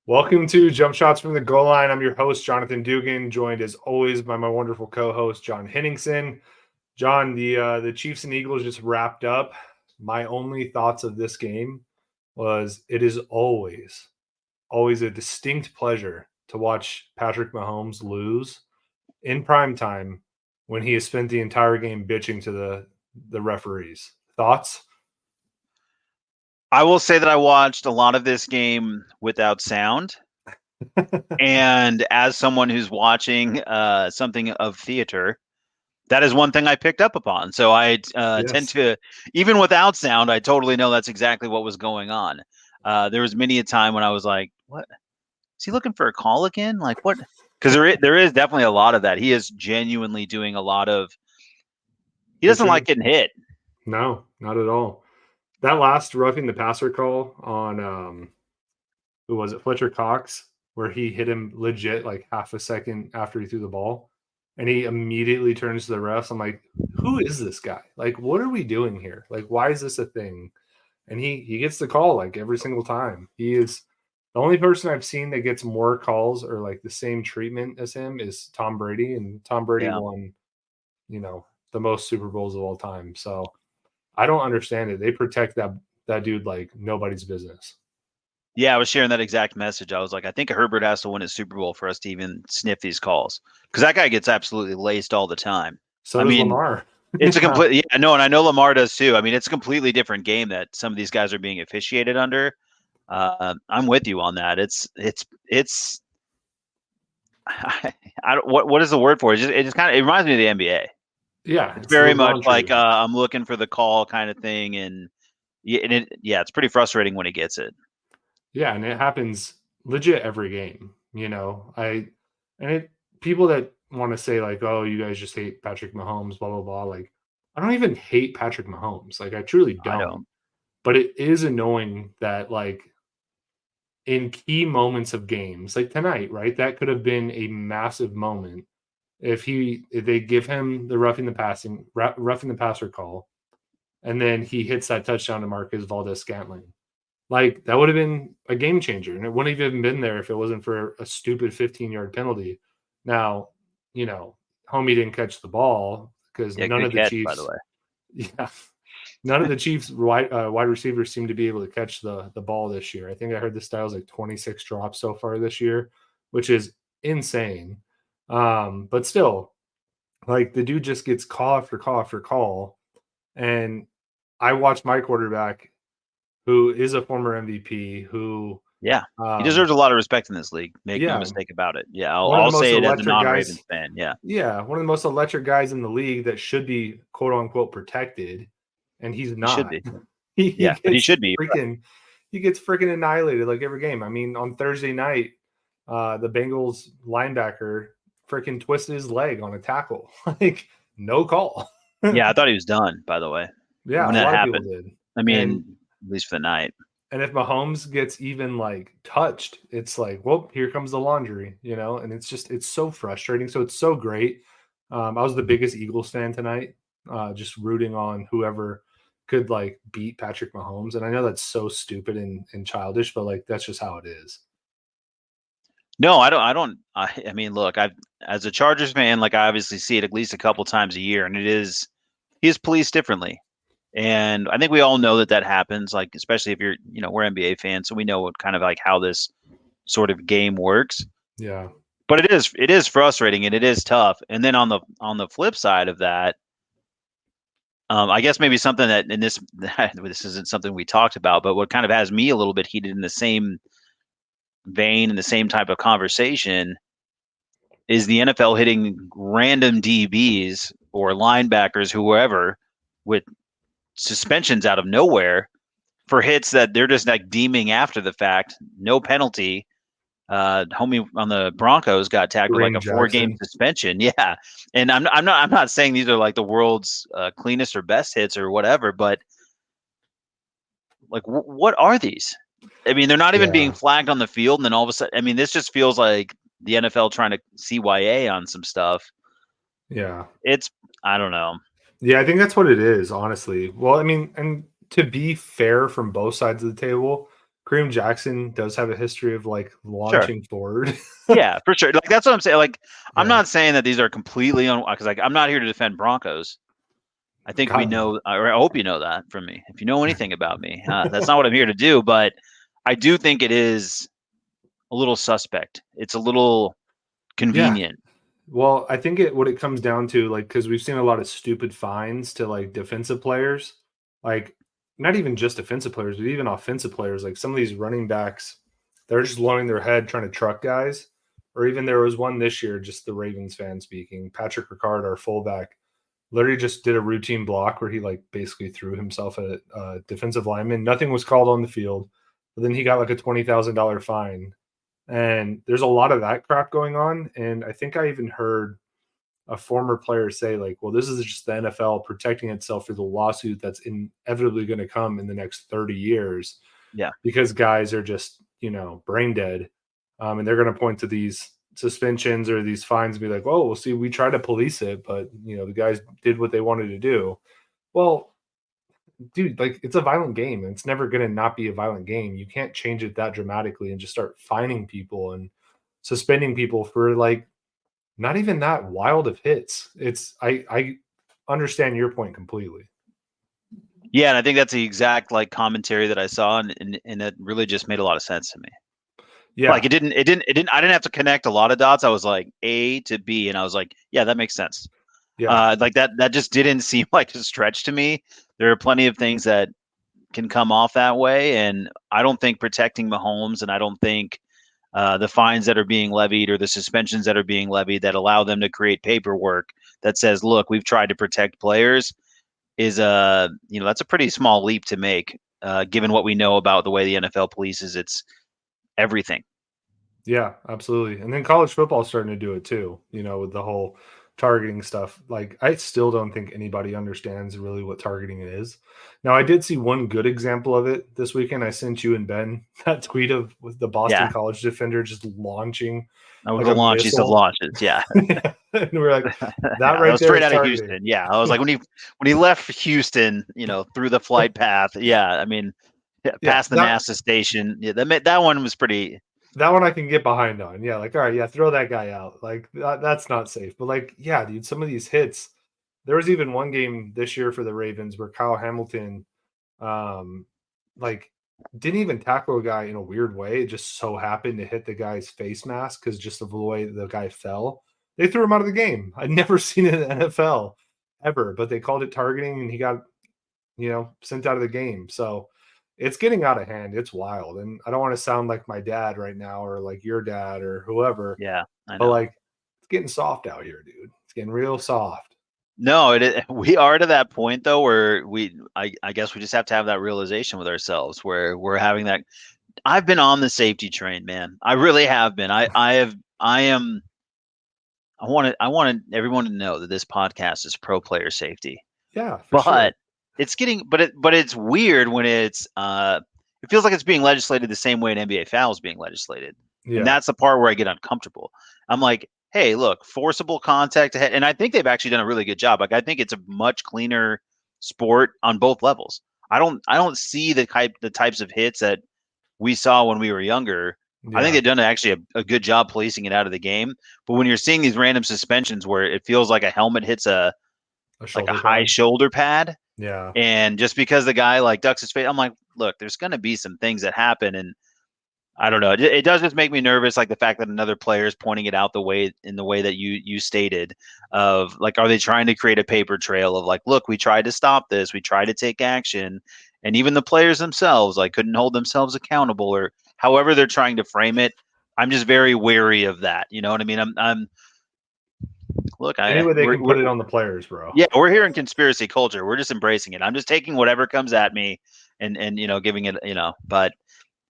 Welcome to Jumpshots from the Goal Line. I'm your host, Jonathan Dugan, joined as always by my wonderful co-host, John Henningsen. John, the Chiefs and Eagles just wrapped up. My only thoughts of this game was it is always a distinct pleasure to watch Patrick Mahomes lose in prime time when he has spent the entire game bitching to the referees. Thoughts? I will say that I watched a lot of this game without sound. And as someone who's watching something of theater, that is one thing I picked up upon. So I tend to, even without sound, I totally know that's exactly what was going on. There was many a time when I was like, what? Is he looking for a call again? Like what? Because there is definitely a lot of that. He is genuinely doing a lot of, he doesn't like getting hit. No, not at all. That last roughing the passer call on who was it, Fletcher Cox, where he hit him legit like half a second after he threw the ball, and he immediately turns to the refs. I'm like, who is this guy? Like, what are we doing here? Like, why is this a thing? And he gets the call like every single time. He is the only person I've seen that gets more calls or like the same treatment as him is Tom Brady, and Tom Brady won, the most Super Bowls of all time. So I don't understand it. They protect that dude like nobody's business. Yeah, I was sharing that exact message. I was like, I think Herbert has to win a Super Bowl for us to even sniff these calls because that guy gets absolutely laced all the time. So does Lamar. It's a complete, yeah, no, and I know Lamar does too. I mean, it's a completely different game that some of these guys are being officiated under. I'm with you on that. It's I don't, what is the word for it? It just kind of, it reminds me of the NBA. Yeah, it's very much like I'm looking for the call kind of thing, and it's pretty frustrating when he gets it. Yeah, and it happens legit every game. People that want to say like, oh, you guys just hate Patrick Mahomes, blah blah blah. Like, I don't even hate Patrick Mahomes. Like, I truly don't. But it is annoying that like in key moments of games, like tonight, right? That could have been a massive moment if they give him the roughing the passer call, and then he hits that touchdown to Marquez Valdez-Scantling. Like, that would have been a game changer, and it wouldn't have even been there if it wasn't for a stupid 15-yard penalty. Now, homie didn't catch the ball because none of the Chiefs, by the way. Yeah, none of the Chiefs wide receivers seem to be able to catch the ball this year. I think I heard the style's like 26 drops so far this year, which is insane. But still, like, the dude just gets call after call after call, and I watched my quarterback, who is a former MVP, he deserves a lot of respect in this league. Make no mistake about it. Yeah, I'll say it as a non-Ravens fan. Yeah, one of the most electric guys in the league that should be quote unquote protected, and he's not. He should be. But he should be. He gets freaking annihilated like every game. I mean, on Thursday night, the Bengals linebacker freaking twisted his leg on a tackle. Like, no call. Yeah, I thought he was done, by the way. Yeah, when that happened. People did. I mean, at least for the night. And if Mahomes gets even like touched, it's like, well, here comes the laundry, and it's so frustrating. So it's so great. I was the biggest Eagles fan tonight, just rooting on whoever could like beat Patrick Mahomes. And I know that's so stupid and childish, but like, that's just how it is. No, I mean, look, as a Chargers fan, like, I obviously see it at least a couple times a year, and he is policed differently. And I think we all know that happens, like, especially if you're, we're NBA fans, so we know what kind of like how this sort of game works. Yeah. But it is frustrating and it is tough. And then on the flip side of that, I guess maybe something that this isn't something we talked about, but what kind of has me a little bit heated in the same vein and the same type of conversation is the NFL hitting random DBs or linebackers, whoever, with suspensions out of nowhere for hits that they're just like deeming after the fact, no penalty. Homie on the Broncos got tagged with like a 4-game suspension. Yeah, and I'm not saying these are like the world's cleanest or best hits or whatever, but like what are these? I mean, they're not even being flagged on the field, and then all of a sudden, I mean, this just feels like the NFL trying to CYA on some stuff. Yeah, I don't know. Yeah, I think that's what it is, honestly. Well, I mean, and to be fair from both sides of the table, Kareem Jackson does have a history of like Sure. launching forward. Yeah, for sure. Like that's what I'm saying. Like I'm Yeah. not saying that these are completely on because like I'm not here to defend Broncos. I think we God no. know, or I hope you know that from me. If you know anything about me, that's not what I'm here to do. But I do think it is a little suspect. It's a little Yeah. convenient. Well, I think what it comes down to, like, because we've seen a lot of stupid fines to like defensive players, like not even just defensive players, but even offensive players. Like some of these running backs, they're just lowering their head trying to truck guys. Or even there was one this year, just the Ravens fan speaking. Patrick Ricard, our fullback, literally just did a routine block where he like basically threw himself at a defensive lineman. Nothing was called on the field, but then he got like a $20,000 fine. And there's a lot of that crap going on. And I think I even heard a former player say, like, well, this is just the NFL protecting itself through the lawsuit that's inevitably going to come in the next 30 years Yeah. because guys are just, brain dead. And they're going to point to these suspensions or these fines and be like, oh, well, see, we tried to police it, but, the guys did what they wanted to do. Well, dude, like it's a violent game and it's never going to not be a violent game. You can't change it that dramatically and just start fining people and suspending people for like not even that wild of hits. I understand your point completely. Yeah, and I think that's the exact like commentary that I saw, and it really just made a lot of sense to me. Like Yeah. it didn't. I didn't have to connect a lot of dots. I was like A to B, and I was like, yeah, that makes sense. Yeah. Like that just didn't seem like a stretch to me. There are plenty of things that can come off that way, and I don't think protecting Mahomes, and I don't think the fines that are being levied or the suspensions that are being levied that allow them to create paperwork that says, look, we've tried to protect players is that's a pretty small leap to make, given what we know about the way the NFL polices its everything. Yeah, absolutely. And then college football is starting to do it too, with the whole targeting stuff. Like, I still don't think anybody understands really what targeting is. Now, I did see one good example of it this weekend. I sent you and Ben that tweet of with the Boston Yeah, College defender just launching that was like the a launchiest of missile. launches. Yeah, And we're like, that yeah, that right was there straight is out of targeting. Houston. Yeah, I was like when he left Houston, through the flight path. Yeah, I mean, yeah, Yeah, past the NASA station. Yeah, that one was pretty. that one I can get behind on. Yeah, like, all right, yeah, throw that guy out. Like that's not safe. But like, yeah, dude, some of these hits. There was even one game this year for the Ravens where Kyle Hamilton, um, like, didn't even tackle a guy in a weird way. It just so happened to hit the guy's face mask because just of the way the guy fell. They threw him out of the game. I'd never seen it in the NFL ever, but they called it targeting and he got, sent out of the game. So it's getting out of hand. It's wild. And I don't want to sound like my dad right now or like your dad or whoever, Yeah, I but know. like it's getting soft out here, dude. It's getting real soft. No, we are to that point though where I guess we just have to have that realization with ourselves where we're having that. I've been on the safety train, man. I really have been. I am I wanted everyone to know that this podcast is pro player safety. Yeah, for sure. But it's weird when it feels like it's being legislated the same way an NBA foul is being legislated. And Yeah. that's the part where I get uncomfortable. I'm like, hey, look, forcible contact ahead. And I think they've actually done a really good job. Like I think it's a much cleaner sport on both levels. I don't see the types of hits that we saw when we were younger. I think Yeah. they've done actually a good job policing it out of the game. But when you're seeing these random suspensions where it feels like a helmet hits A like a shoulder high pad. shoulder pad, Yeah. and just because the guy like ducks his face, I'm like, look, there's going to be some things that happen, and I don't know. It does just make me nervous, like the fact that another player is pointing it out the way that you stated, of like, are they trying to create a paper trail of like, look, we tried to stop this, we tried to take action, and even the players themselves like couldn't hold themselves accountable, or however they're trying to frame it. I'm just very wary of that. You know what I mean? I'm look, Any way they can we're put it on the players, bro. yeah, we're here in conspiracy culture. We're just embracing it. I'm just taking whatever comes at me and giving it, but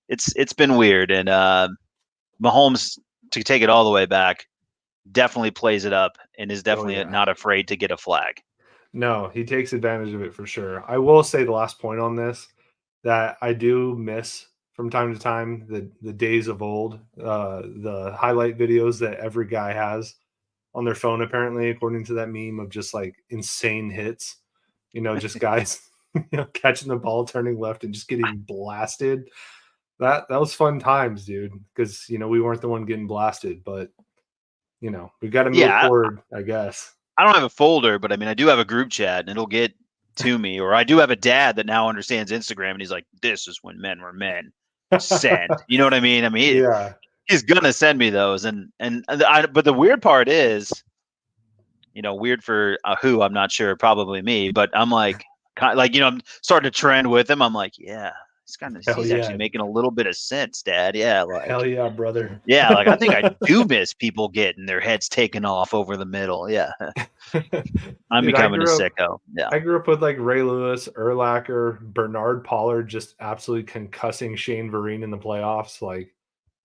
it's been weird. And Mahomes, to take it all the way back, definitely plays it up and is Oh definitely yeah. not afraid to get a flag. No, he takes advantage of it for sure. I will say the last point on this that I do miss from time to time the days of old, the highlight videos that every guy has on their phone apparently, according to that meme of just like insane hits. Just guys, catching the ball, turning left, and just getting blasted. That was fun times, dude. Because we weren't the one getting blasted, but we got to move Yeah, forward, I guess. I don't have a folder, but I mean, I do have a group chat, and it'll get to me. Or I do have a dad that now understands Instagram, and he's like, "This is when men were men." Send. You know what I mean? I mean, Yeah. he's gonna send me those, but the weird part is, weird for who, I'm not sure, probably me, but I'm like, I'm starting to trend with him. I'm like, yeah, Hell he's actually yeah. making a little bit of sense, Dad. Yeah, Hell yeah, brother. yeah, like I think I do miss people getting their heads taken off over the middle. Yeah, I'm Dude, I becoming a grew up sicko. Yeah, I grew up with like Ray Lewis, Urlacher, Bernard Pollard just absolutely concussing Shane Vereen in the playoffs. Like, it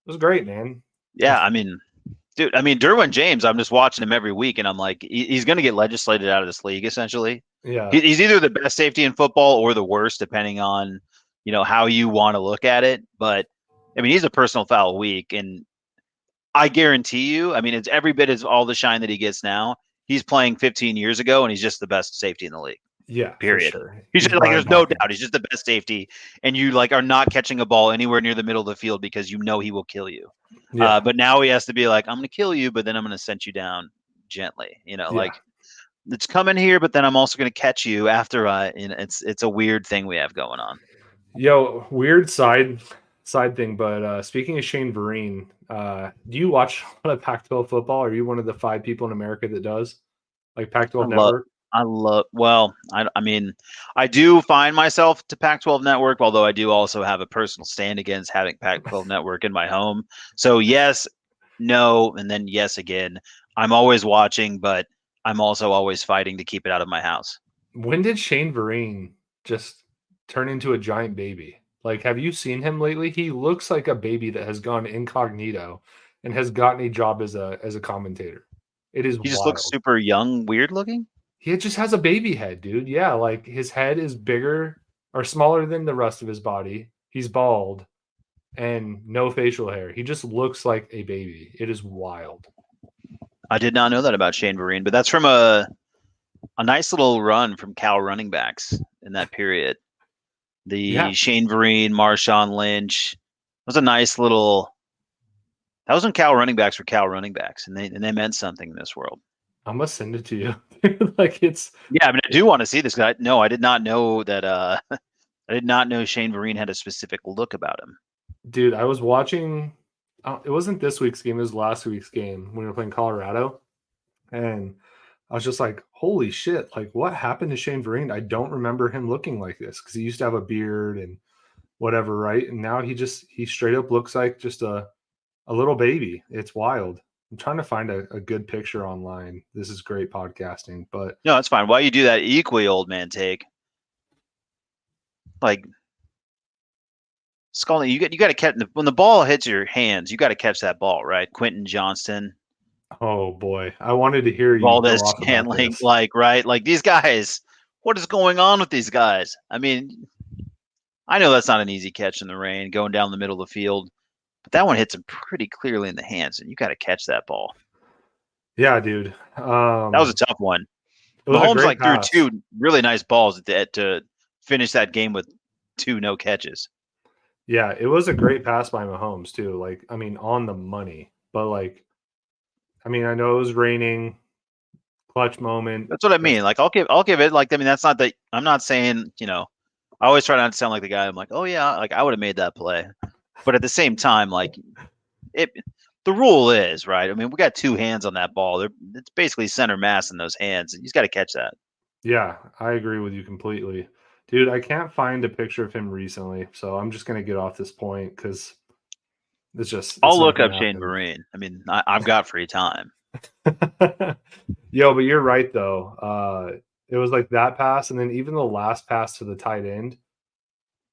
was great, man. yeah. I mean, dude, Derwin James, I'm just watching him every week, and I'm like, he's going to get legislated out of this league. Essentially, Yeah. he's either the best safety in football or the worst, depending on how you want to look at it. But I mean, he's a personal foul week, and I guarantee you, I mean, it's every bit as all the shine that he gets now. He's playing 15 years ago, and he's just the best safety in the league. Yeah, for Period. sure. He's He's just like, Brian there's no Dawkins. doubt, he's just the best safety, and you are not catching a ball anywhere near the middle of the field because he will kill you. Yeah. But now he has to be like, I'm going to kill you, but then I'm going to send you down gently. Yeah. Like it's coming here, but then I'm also going to catch you after it's a weird thing we have going on. Yo, weird side thing, but speaking of Shane Vereen, do you watch a lot of Pac-12 football? Are you one of the 5 people in America that does? Like Pac-12 Network? Well, I mean, I do find myself to Pac-12 Network, although I do also have a personal stand against having Pac-12 Network in my home. So yes, no, and then yes again. I'm always watching, but I'm also always fighting to keep it out of my house. When did Shane Vereen just turn into a giant baby? Like, have you seen him lately? He looks like a baby that has gone incognito and has gotten a job as a commentator. It is He just looks wild. super young, weird looking. He just has a baby head, dude. Yeah, like his head is bigger or smaller than the rest of his body. He's bald and no facial hair. He just looks like a baby. It is wild. I did not know that about Shane Vereen, but that's from a nice little run from Cal running backs in that period. The Yeah, Shane Vereen, Marshawn Lynch was a nice little. That was when Cal running backs were Cal running backs, and they meant something in this world. I'm gonna send it to you. Like it's Yeah, I mean, I do want to see this guy. No, I did not know that. I did not know Shane Vereen had a specific look about him. dude, I was watching it wasn't this week's game, it was last week's game when we were playing Colorado. And I was just like, holy shit, like what happened to Shane Vereen? I don't remember him looking like this because he used to have a beard and whatever, right? And now he straight up looks like just a little baby. It's wild. I'm trying to find a good picture online. This is great podcasting, but No, it's fine. Why you do that equally old man take? Like, Scully, you got to catch when the ball hits your hands. You got to catch that ball, right? Quentin Johnston, oh boy, I wanted to hear you go Valdez off about Scantling, this. right? Like these guys. What is going on with these guys? I mean, I know that's not an easy catch in the rain, going down the middle of the field, but that one hits him pretty clearly in the hands, and you got to catch that ball. Yeah, dude. That was a tough one. It was a Mahomes great threw pass. 2 really nice balls to finish that game with 2 no catches. Yeah, it was a great pass by Mahomes too. Like, I mean, on the money. But like, I mean, I know it was raining, clutch moment. That's what I mean. Like I'll give it. Like I mean, that's not that I'm not saying I always try not to sound like the guy. I'm like, oh yeah, like I would have made that play, but at the same time, like it. The rule is right. I mean, we got 2 hands on that ball. It's basically center mass in those hands, and he's got to catch that. Yeah, I agree with you completely. Dude, I can't find a picture of him recently, so I'm just gonna get off this point because it's I'll not look gonna up Shane happen. Vereen. I mean, I've got free time. Yo, but you're right though. It was like that pass, and then even the last pass to the tight end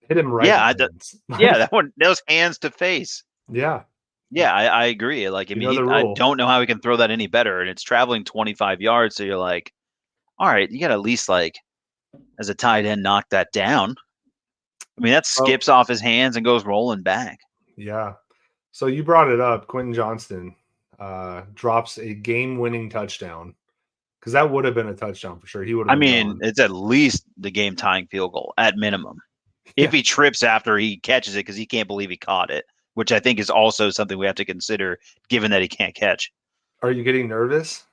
hit him right Yeah, in the hands. yeah, that one, those hands to face. Yeah, Yeah, I agree. Like, I you know the mean, I rule. don't know how he can throw that any better, and it's traveling 25 yards. So you're like, all right, you got to at least like, as a tight end, knock that down. I mean, that Oh, skips off his hands and goes rolling back. yeah. So you brought it up. Quentin Johnston drops a game-winning touchdown because that would have been a touchdown for sure. He would have I been mean, gone. it's at least the game tying field goal at minimum. if Yeah. he trips after he catches it because he can't believe he caught it, which I think is also something we have to consider given that he can't catch. Are you getting nervous?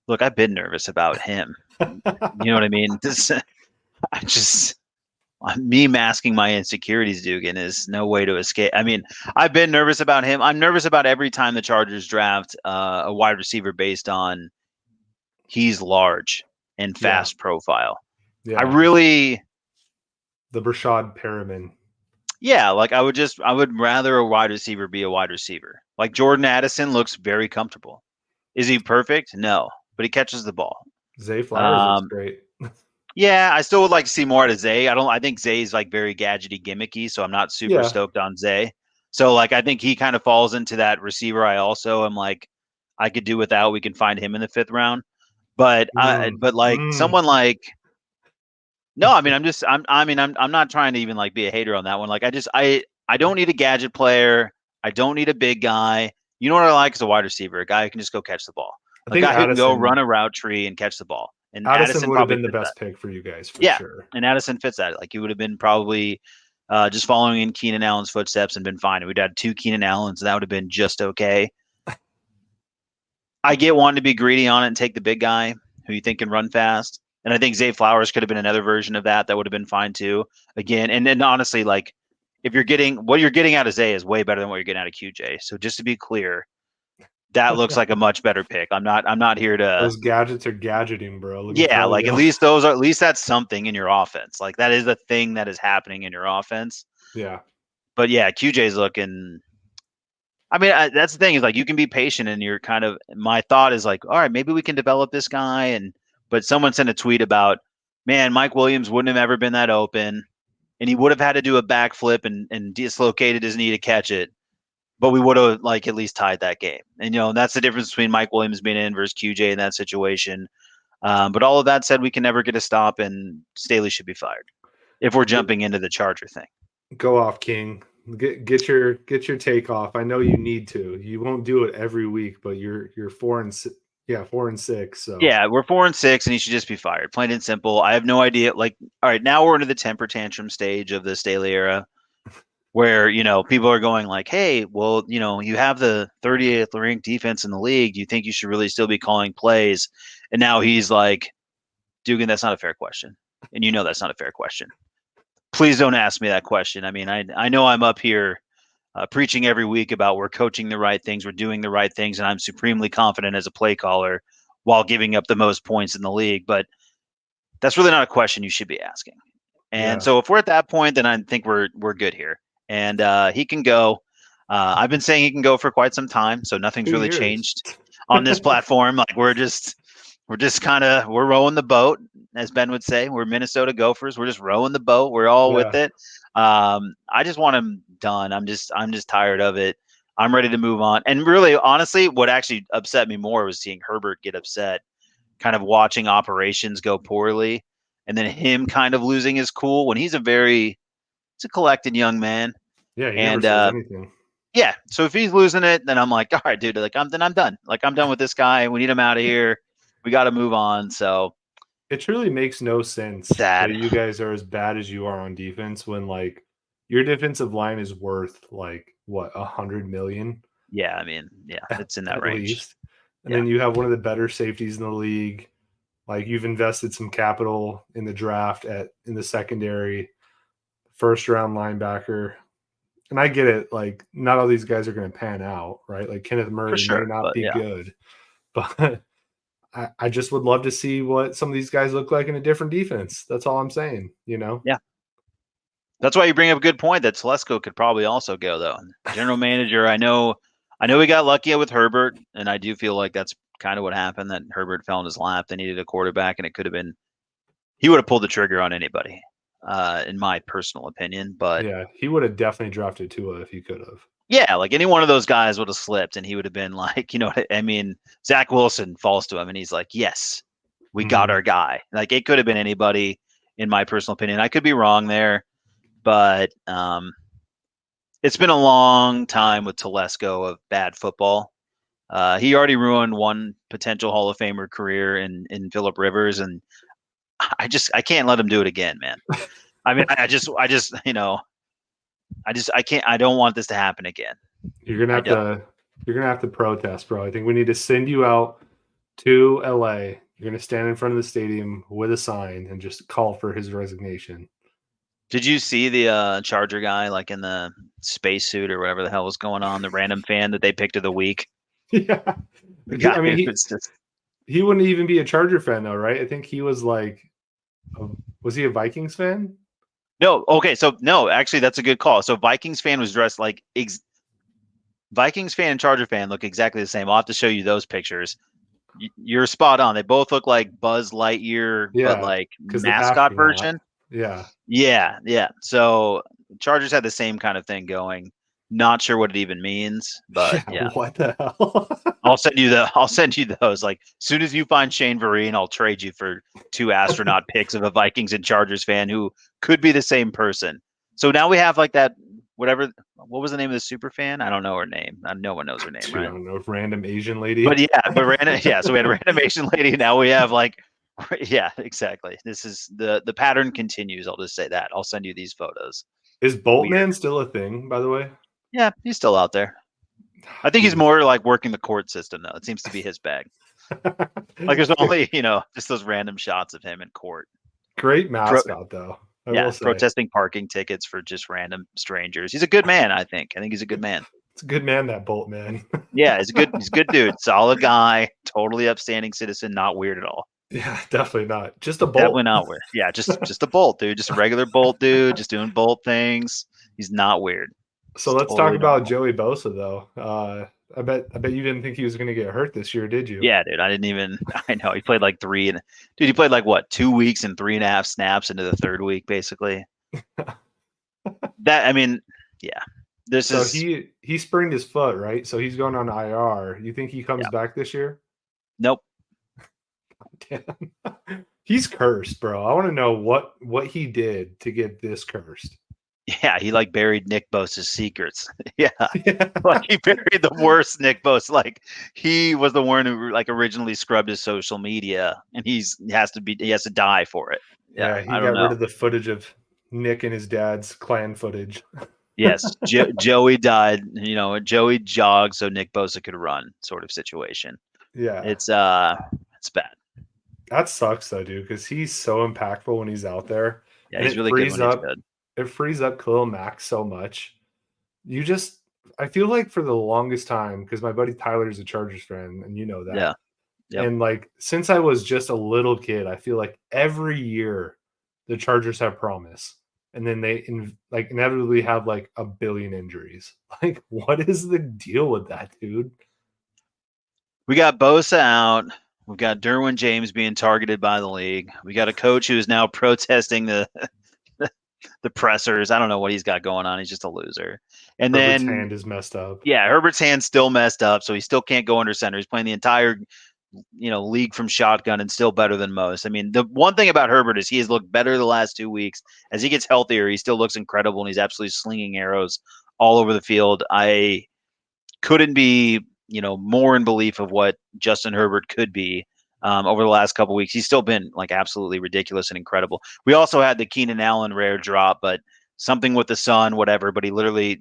Look, I've been nervous about him. You know what I mean? This, I just me masking my insecurities, Dugan, is no way to escape. I mean, I've been nervous about him. I'm nervous about every time the Chargers draft a wide receiver based on he's large and Yeah. fast profile. I Yeah. really, The Brashad Perriman. yeah, like I would rather a wide receiver be a wide receiver. Like Jordan Addison looks very comfortable. Is he perfect? No, but he catches the ball. Zay Flowers looks Um, great. yeah, I still would like to see more out of Zay. I think Zay's like very gadgety, gimmicky, so I'm not super Yeah. stoked on Zay. So like I think he kind of falls into that receiver. I also am like I could do without. We can find him in the fifth round, Mm. but like Mm. someone like no, I mean I'm not trying to even like be a hater on that one. Like I don't need a gadget player. I don't need a big guy. You know what I like is a wide receiver, a guy who can just go catch the ball, I a think guy who can go Addison run a route tree and catch the ball. And Addison Addison would have probably been the fits that. best pick for you guys for Yeah, sure. and Addison fits that. Like he would have been probably just following in Keenan Allen's footsteps and been fine. We'd had two Keenan Allens, and that would have been just okay. I get wanting to be greedy on it and take the big guy who you think can run fast. And I think Zay Flowers could have been another version of that. That would have been fine too. Again, and then honestly, like if you're getting what you're getting out of Zay is way better than what you're getting out of QJ. So just to be clear, that looks like a much better pick. I'm not here to Those gadgets are gadgeting, bro. Let me yeah, tell like you. at least that's something in your offense. Like that is a thing that is happening in your offense. Yeah. But yeah, QJ's looking. I mean, that's the thing is like you can be patient, and you're kind of. My thought is like, all right, maybe we can develop this guy, and but someone sent a tweet about, man, Mike Williams wouldn't have ever been that open, and he would have had to do a backflip and dislocated his knee to catch it, but we would have like at least tied that game. And you know that's the difference between Mike Williams being in versus QJ in that situation. But all of that said, we can never get a stop, and Staley should be fired if we're jumping into the Charger thing. Go off, King. Get your take off. I know you need to. You won't do it every week, but you're 4-6. So Yeah, we're 4-6, and he should just be fired. Plain and simple. I have no idea. Like, all right, now we're into the temper tantrum stage of the Staley era, where you know people are going like, "Hey, well, you know, you have the 30th ranked defense in the league. Do you think you should really still be calling plays?" And now he's like, "Dugan, that's not a fair question, and you know that's not a fair question. Please don't ask me that question. I mean, I know I'm up here preaching every week about we're coaching the right things, we're doing the right things, and I'm supremely confident as a play caller while giving up the most points in the league. But that's really not a question you should be asking. And yeah, so if we're at that point, then I think we're good here. And he can go. I've been saying he can go for quite some time, so nothing's 2 really years. changed on this platform. Like we're just kind of we're rowing the boat, as Ben would say. We're Minnesota Gophers. We're just rowing the boat. We're all with Yeah. it. I just want him done. I'm just tired of it. I'm ready to move on. And really, honestly, what actually upset me more was seeing Herbert get upset, kind of watching operations go poorly, and then him kind of losing his cool when he's a collected young man. Yeah, he never And says anything. yeah, so if he's losing it, then I'm like, all right, dude, like I'm done. Like I'm done with this guy. We need him out of here. We got to move on. So It truly makes no sense that sad. you guys are as bad as you are on defense when like your defensive line is worth like what 100 million Yeah, I mean, yeah, it's in that at range. least. And Yeah, then you have one of the better safeties in the league. Like you've invested some capital in the draft in the secondary, first round linebacker. And I get it, like not all these guys are going to pan out, right? Like Kenneth for Murray may sure. not But be yeah, good, but I just would love to see what some of these guys look like in a different defense. That's all I'm saying, you know? yeah. That's why you bring up a good point that Telesco could probably also go though. General manager, I know we got lucky with Herbert, and I do feel like that's kind of what happened. That Herbert fell in his lap. They needed a quarterback, and it could have been he would have pulled the trigger on anybody, in my personal opinion. But Yeah, he would have definitely drafted Tua if he could have. yeah, like any one of those guys would have slipped, and he would have been like, you know, I mean, Zach Wilson falls to him, and he's like, "Yes, we got Mhm. our guy." Like it could have been anybody, in my personal opinion. I could be wrong there, but it's been a long time with Telesco of bad football. He already ruined one potential Hall of Famer career in Philip Rivers, and I can't let him do it again, man. I mean, I can't. I don't want this to happen again. You're gonna I have don't. to you're gonna have to protest, bro. I think we need to send you out to LA. You're gonna stand in front of the stadium with a sign and just call for his resignation. Did you see the Charger guy like in the spacesuit or whatever the hell was going on? The random fan that they picked of the week. Yeah. The guy I mean, who he was just he wouldn't even be a Charger fan though, right? I think he was like, was he a Vikings fan? no. Okay, so no, actually, that's a good call. So Vikings fan was dressed like Vikings fan and Charger fan look exactly the same. I'll have to show you those pictures. You're spot on. They both look like Buzz Lightyear, but Yeah, like because the mascot astronaut. version. Yeah. Yeah, yeah. So Chargers had the same kind of thing going. Not sure what it even means, but Yeah. yeah. What the hell? I'll send you those. Like as soon as you find Shane Vereen, I'll trade you for 2 astronaut pics of a Vikings and Chargers fan who could be the same person. So now we have like that whatever what was the name of the super fan? I don't know her name. No one knows her name, Dude, I right? don't know, random Asian lady. But yeah, but random yeah, so we had a random Asian lady, now we have like yeah, exactly. This is the pattern continues. I'll just say that. I'll send you these photos. Is Weird. Boltman still a thing, by the way? Yeah, he's still out there. I think he's Dude. more like working the court system though. It seems to be his bag. Like there's only, just those random shots of him in court. Great Pro- mascot, though. I will yeah, say. protesting parking tickets for just random strangers. He's a good man, I think. I think he's a good man. It's a good man, that Boltman. Yeah, he's a good dude. Solid guy, totally upstanding citizen, not weird at all. Yeah, definitely not. Just a Definitely Bolt. not weird. Yeah, just a bolt, dude. Just a regular bolt dude, just doing bolt things. He's not weird. So It's let's talk totally about normal. Joey Bosa, though. I bet you didn't think he was going to get hurt this year, did you? Yeah, dude. I didn't even. I know he played like he played like what 2 weeks and 3.5 snaps into the third week, basically. That I mean, yeah. This So is he sprained his foot, right? So he's going on IR. You think he comes yeah. back this year? Nope. Damn. He's cursed, bro. I want to know what he did to get this cursed. Yeah, he like buried Nick Bosa's secrets. Yeah, Yeah. like he buried the worst Nick Bosa. Like he was the one who like originally scrubbed his social media, and he has to die for it. Yeah, Yeah, he I don't got rid know. of the footage of Nick and his dad's clan footage. Yes, Joey died. Joey jogged so Nick Bosa could run, sort of situation. Yeah. It's bad. That sucks though, dude, because he's so impactful when he's out there. Yeah, And he's really good when he's good. it frees up Khalil Mack so much. You just I feel like for the longest time, because my buddy Tyler's a Chargers fan, and you know Yeah. that. Yep. And like since I was just a little kid, I feel like every year the Chargers have promise. And then they like inevitably have like a billion injuries. Like, what is the deal with that, dude? We got Bosa out. We've got Derwin James being targeted by the league. We got a coach who is now protesting the pressers. I don't know what he's got going on. He's just a loser. And Herbert's then hand is messed up. yeah, Herbert's hand's still messed up, so he still can't go under center. He's playing the entire league from shotgun and still better than most. I mean, the one thing about Herbert is he has looked better the last 2 weeks. As he gets healthier, he still looks incredible, and he's absolutely slinging arrows all over the field. I couldn't be, more in belief of what Justin Herbert could be over the last couple weeks. He's still been like absolutely ridiculous and incredible. We also had the Keenan Allen rare drop, but something with the sun, whatever. But he literally,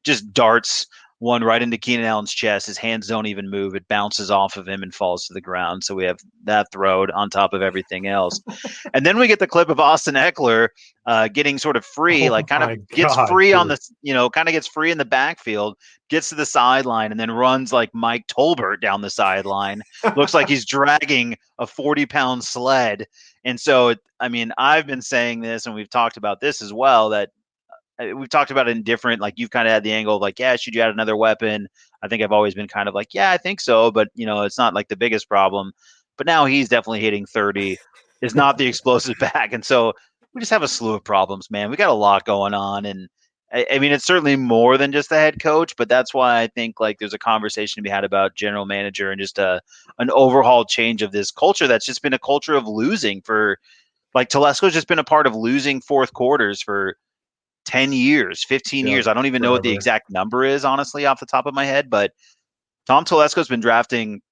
just darts one right into Keenan Allen's chest. His hands don't even move. It bounces off of him and falls to the ground. So we have that throwed on top of everything else. And then we get the clip of Austin Eckler getting sort of free, Oh like kind of my gets god, free on dude. the, kind of gets free in the backfield, gets to the sideline, and then runs like Mike Tolbert down the sideline. Looks like he's dragging a 40-pound sled. And so, I mean, I've been saying this, and we've talked about this as well, that we've talked about it in different, like you've kind of had the angle of like, yeah, should you add another weapon? I think I've always been kind of like, yeah, I think so, but it's not like the biggest problem. But now he's definitely hitting 30, is not the explosive back. And so we just have a slew of problems, man. We got a lot going on. And I mean, it's certainly more than just the head coach, but that's why I think like there's a conversation to be had about general manager and just an overhaul change of this culture that's just been a culture of losing for like Telesco's just been a part of losing fourth quarters for 10 years, 15 years. Yep, I don't even know what the forever. exact number is, honestly, off the top of my head, but Tom Telesco's been drafting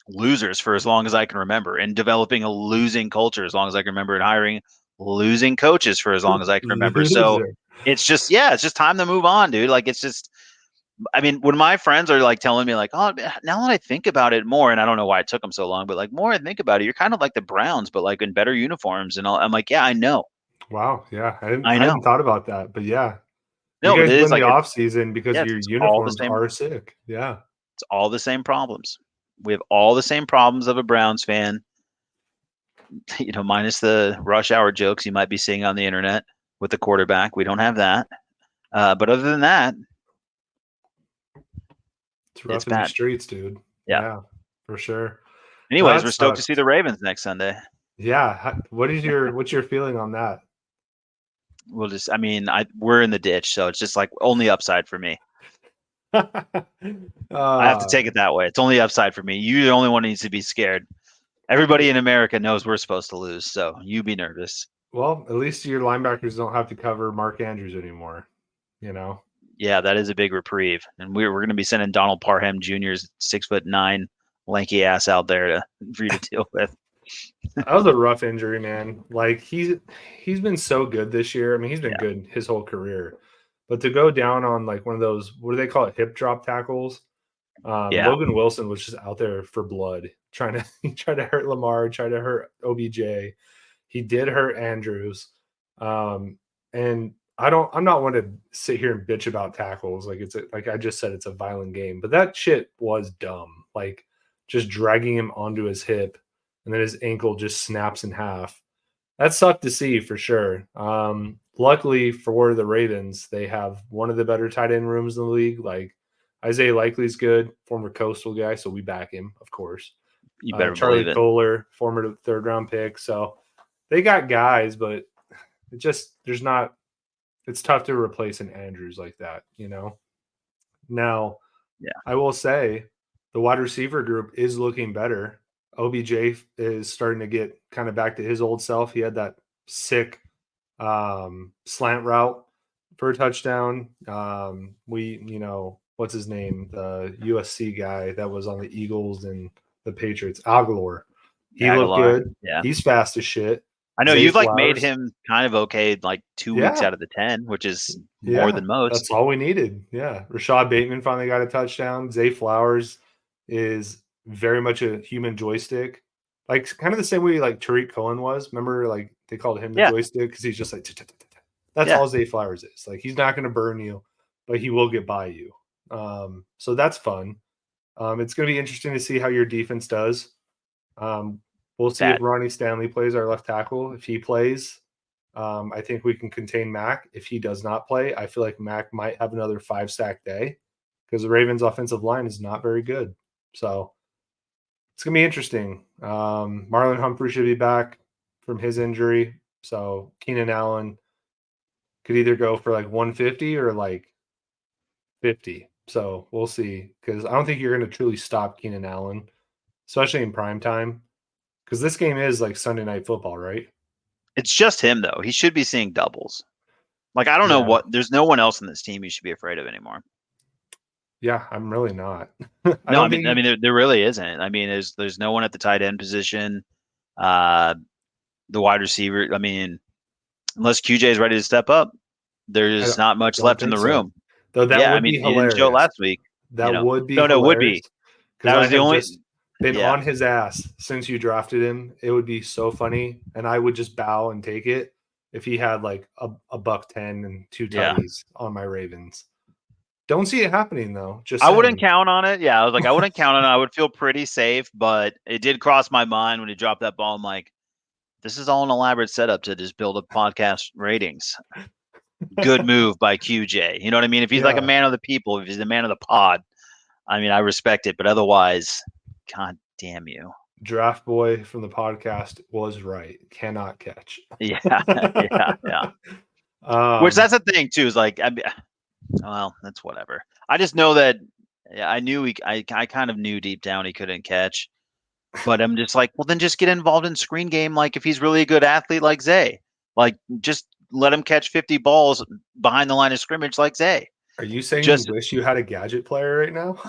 losers for as long as I can remember and developing a losing culture as long as I can remember and hiring losing coaches for as long as I can remember. So Loser. it's just time to move on, dude. Like it's just, I mean, when my friends are like telling me like, oh, now that I think about it more, and I don't know why it took them so long, but like more I think about it, you're kind of like the Browns, but like in better uniforms and all. I'm like, yeah, I know. Wow. Yeah. I I know. hadn't thought about that, but yeah. You No, but guys it is win the like off season because your it's all the uniforms same. are sick. Yeah. It's all the same problems. We have all the same problems of a Browns fan, minus the rush hour jokes you might be seeing on the internet with the quarterback. We don't have that. But other than that, It's it's rough in these bad. streets, dude. Yeah. Yeah, for sure. Well, Anyways, that we're stoked to see sucks. the Ravens next Sunday. Yeah. What's your feeling on that? We'll just, I mean, we're in the ditch, so it's just like only upside for me. I have to uh, take it that way. It's only upside for me. You're the only one who needs to be scared. Everybody in America knows we're supposed to lose, so you be nervous. well, at least your linebackers don't have to cover Mark Andrews anymore. You know, Yeah, that is a big reprieve, and we're going to be sending Donald Parham Jr.'s 6'9" lanky ass out there for you to deal with. that was a rough injury, man. Like he's been so good this year. I mean, he's been Yeah, good his whole career, but to go down on like one of those, what do they call it, hip drop tackles? yeah, Logan Wilson was just out there for blood, trying to he tried to hurt Lamar, tried to hurt OBJ. He did hurt Andrews, and I'm not one to sit here and bitch about tackles. Like like I just said, it's a violent game, but that shit was dumb. Like just dragging him onto his hip, and then his ankle just snaps in half. That sucked to see for sure. Luckily for the Ravens, they have one of the better tight end rooms in the league. Like Isaiah Likely's good, former Coastal guy, so we back him, of course. you better Charlie believe it. Kohler, former third round pick. So they got guys, but it just there's not. It's tough to replace an Andrews like that, you know. Now, Yeah, I will say the wide receiver group is looking better. OBJ is starting to get kind of back to his old self. He had that sick slant route for a touchdown. What's his name? The USC guy that was on the Eagles and the Patriots, Aguilar. He looked Aguilar. good. Yeah, He's fast as shit. I know Zay you've like made Flowers. him kind of okay like 2 weeks Yeah. out of the 10, which is more Yeah. than most. That's all we needed. Yeah. Rashad Bateman finally got a touchdown. Zay Flowers is very much a human joystick. Like kind of the same way like Tariq Cohen was. Remember, like they called him the Yeah, joystick because he's just like that's yeah, all Zay Flowers is. Like he's not going to burn you, but he will get by you. So that's fun. It's going to be interesting to see how your defense does. Um, we'll see if bad. Ronnie Stanley plays our left tackle. If he plays, I think we can contain Mac. If he does not play, I feel like Mac might have another 5-sack day because the Ravens' offensive line is not very good. So it's going to be interesting. Marlon Humphrey should be back from his injury. So Keenan Allen could either go for like 150 or like 50. So we'll see because I don't think you're going to truly stop Keenan Allen, especially in prime time because this game is like Sunday Night Football, right? It's just him though. He should be seeing doubles. Like I don't know Yeah. what. There's no one else in this team you should be afraid of anymore. Yeah, I'm really not. I No, don't think I mean there really isn't. I mean there's no one at the tight end position. Uh, the wide receiver. I mean, unless QJ is ready to step up, I there's not much don't left in think the so. room. Though that Yeah, I would mean be he didn't show hilarious. last week. That would be No, would be. hilarious because That I was the have only. just been Yeah, on his ass since you drafted him. It would be so funny, and I would just bow and take it if he had like a buck 10 and two yeah. tutties on my Ravens. Don't see it happening though. Just I wouldn't saying. count on it. Yeah, I was like, I wouldn't count on it. I would feel pretty safe, but it did cross my mind when he dropped that ball. I'm like, this is all an elaborate setup to just build up podcast ratings. Good move by QJ. You know what I mean? If he's like a Yeah, man of the people, if he's a man of the pod, I mean, I respect it. But otherwise, God damn you. draft boy from the podcast was right. Cannot catch. Yeah, yeah, yeah. Which um, that's the thing too. Is like, well, that's whatever. I just know that. Yeah, I knew I kind of knew deep down he couldn't catch. But I'm just like, well, then just get involved in screen game. Like if he's really a good athlete like Zay, like just let him catch 50 balls behind the line of scrimmage like Zay. are you saying you Just wish you had a gadget player right now?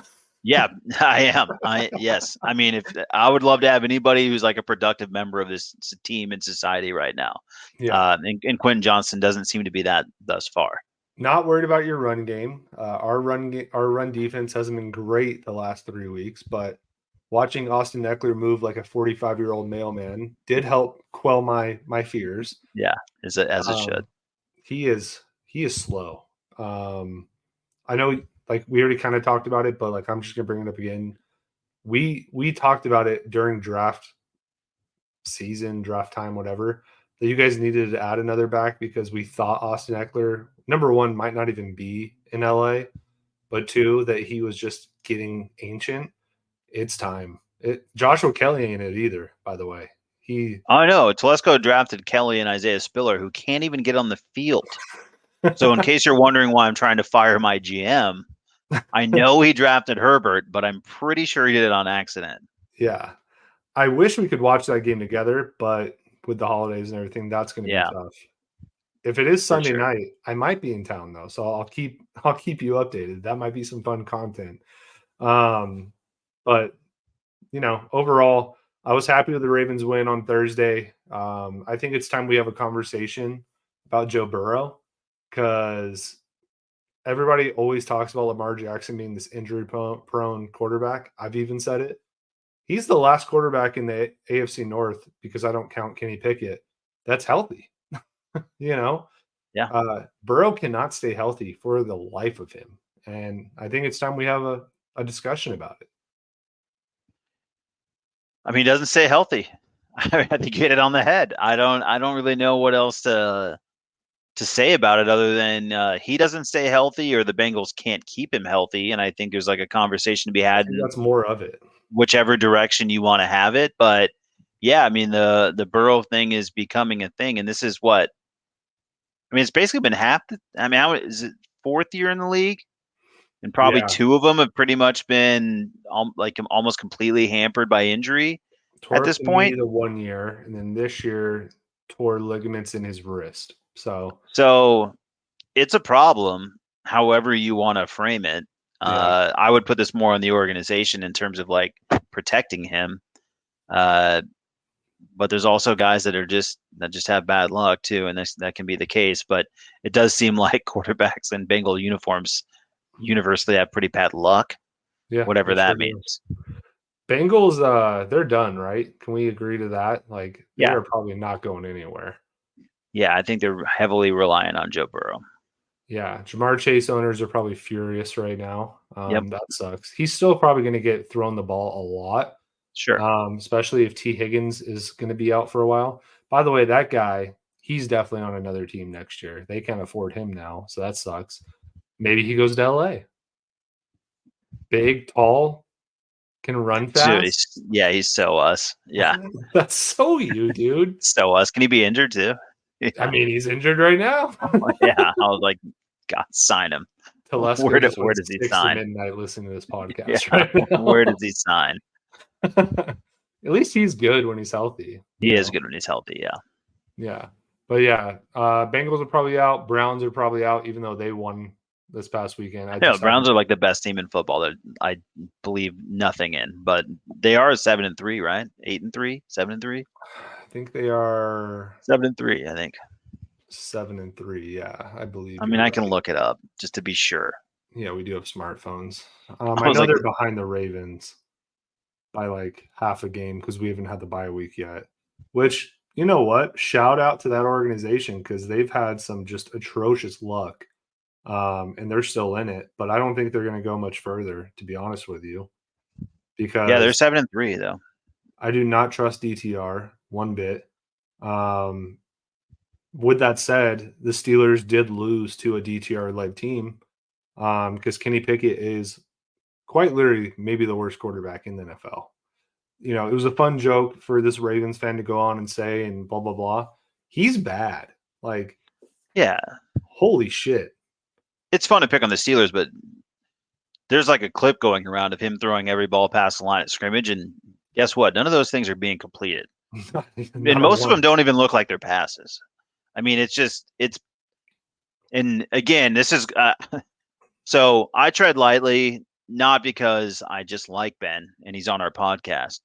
Yeah, I am. Yes. I mean, if I would love to have anybody who's like a productive member of this team in society right now. Yeah. And Quentin Johnston doesn't seem to be that thus far. Not worried about your run game. Our run defense hasn't been great the last 3 weeks, but watching Austin Eckler move like a 45-year-old mailman did help quell my fears. Yeah, as it should. Um, he is slow. I know, like we already kind of talked about it, but like I'm just gonna bring it up again. We talked about it during draft season, draft time, whatever, that you guys needed to add another back because we thought Austin Eckler, number one, might not even be in LA, but two, that he was just getting ancient. It's time. Joshua Kelly ain't it either, by the way. He I know. Telesco drafted Kelly and Isaiah Spiller, who can't even get on the field. So, in case you're wondering why I'm trying to fire my GM, I know he drafted Herbert, but I'm pretty sure he did it on accident. Yeah. I wish we could watch that game together, but with the holidays and everything, that's going to be Yeah, tough. If it is for Sunday sure. night, I might be in town though, so I'll keep you updated. That might be some fun content. But overall, I was happy with the Ravens win on Thursday. I think it's time we have a conversation about Joe Burrow because everybody always talks about Lamar Jackson being this injury prone quarterback. I've even said it. He's the last quarterback in the AFC North, because I don't count Kenny Pickett, that's healthy. Yeah. Burrow cannot stay healthy for the life of him. And I think it's time we have a discussion about it. I mean, he doesn't stay healthy. I think you hit it on the head. I don't really know what else to say about it other than he doesn't stay healthy or the Bengals can't keep him healthy. And I think there's like a conversation to be I had think in that's more of it. whichever direction you want to have it. But yeah, I mean, the Burrow thing is becoming a thing. And this is what, I mean, it's basically been how is it, fourth year in the league? And probably Yeah. two of them have pretty much been almost completely hampered by injury at Tore up this the knee point. the 1 year, and then this year tore ligaments in his wrist. So it's a problem, however you want to frame it. Yeah. I would put this more on the organization in terms of like protecting him. But there's also guys that just have bad luck too, and that can be the case. But it does seem like quarterbacks in Bengal uniforms universally have pretty bad luck, Yeah, whatever they sure that do. means. Bengals, they're done, right? Can we agree to that? Like, they Yeah, are probably not going anywhere. yeah, I think they're heavily reliant on Joe Burrow. Yeah, Jamar Chase owners are probably furious right now. Yep, That sucks. He's still probably going to get thrown the ball a lot, sure. especially if T. Higgins is going to be out for a while. By the way, that guy, he's definitely on another team next year. They can't afford him now, so that sucks. Maybe he goes to LA. Big, tall, can run Dude, fast. he's so us. Yeah, That's so you, dude. so us. Can he be injured too? I Yeah, mean, he's injured right now. yeah. I was like, God, sign him. Telesco just Where went does he 6 to sign? midnight listening to this Yeah, podcast right where now. does he sign? At least he's good when he's healthy, He is good when he's healthy. Yeah. Yeah. But yeah, Bengals are probably out. Browns are probably out, even though they won this past weekend. I No, just Browns haven't. are like the best team in football that I believe nothing in, but they are 7-3, right? 8-3, 7-3, I think they are 7-3. I think. 7-3. Yeah, I believe I mean, you're I can right. look it up just to be sure. Yeah, we do have smartphones. I I was know like, they're behind the Ravens by like half a game because we haven't had the bye week yet. Which, you know what? Shout out to that organization because they've had some just atrocious luck, and they're still in it. But I don't think they're going to go much further, to be honest with you, yeah, they're because 7-3 though. I do not trust DTR one bit. Um, with that said, the Steelers did lose to a DTR-led team because Kenny Pickett is quite literally maybe the worst quarterback in the NFL. It was a fun joke for this Ravens fan to go on and say and blah, blah, blah. He's bad. Like, Yeah, holy shit. it's fun to pick on the Steelers, but there's like a clip going around of him throwing every ball past the line at scrimmage, and guess what? None of those things are being completed, and Not a most of them one. don't even look like they're passes. I mean, and again, this is so I tread lightly. not because I just like Ben and he's on our podcast.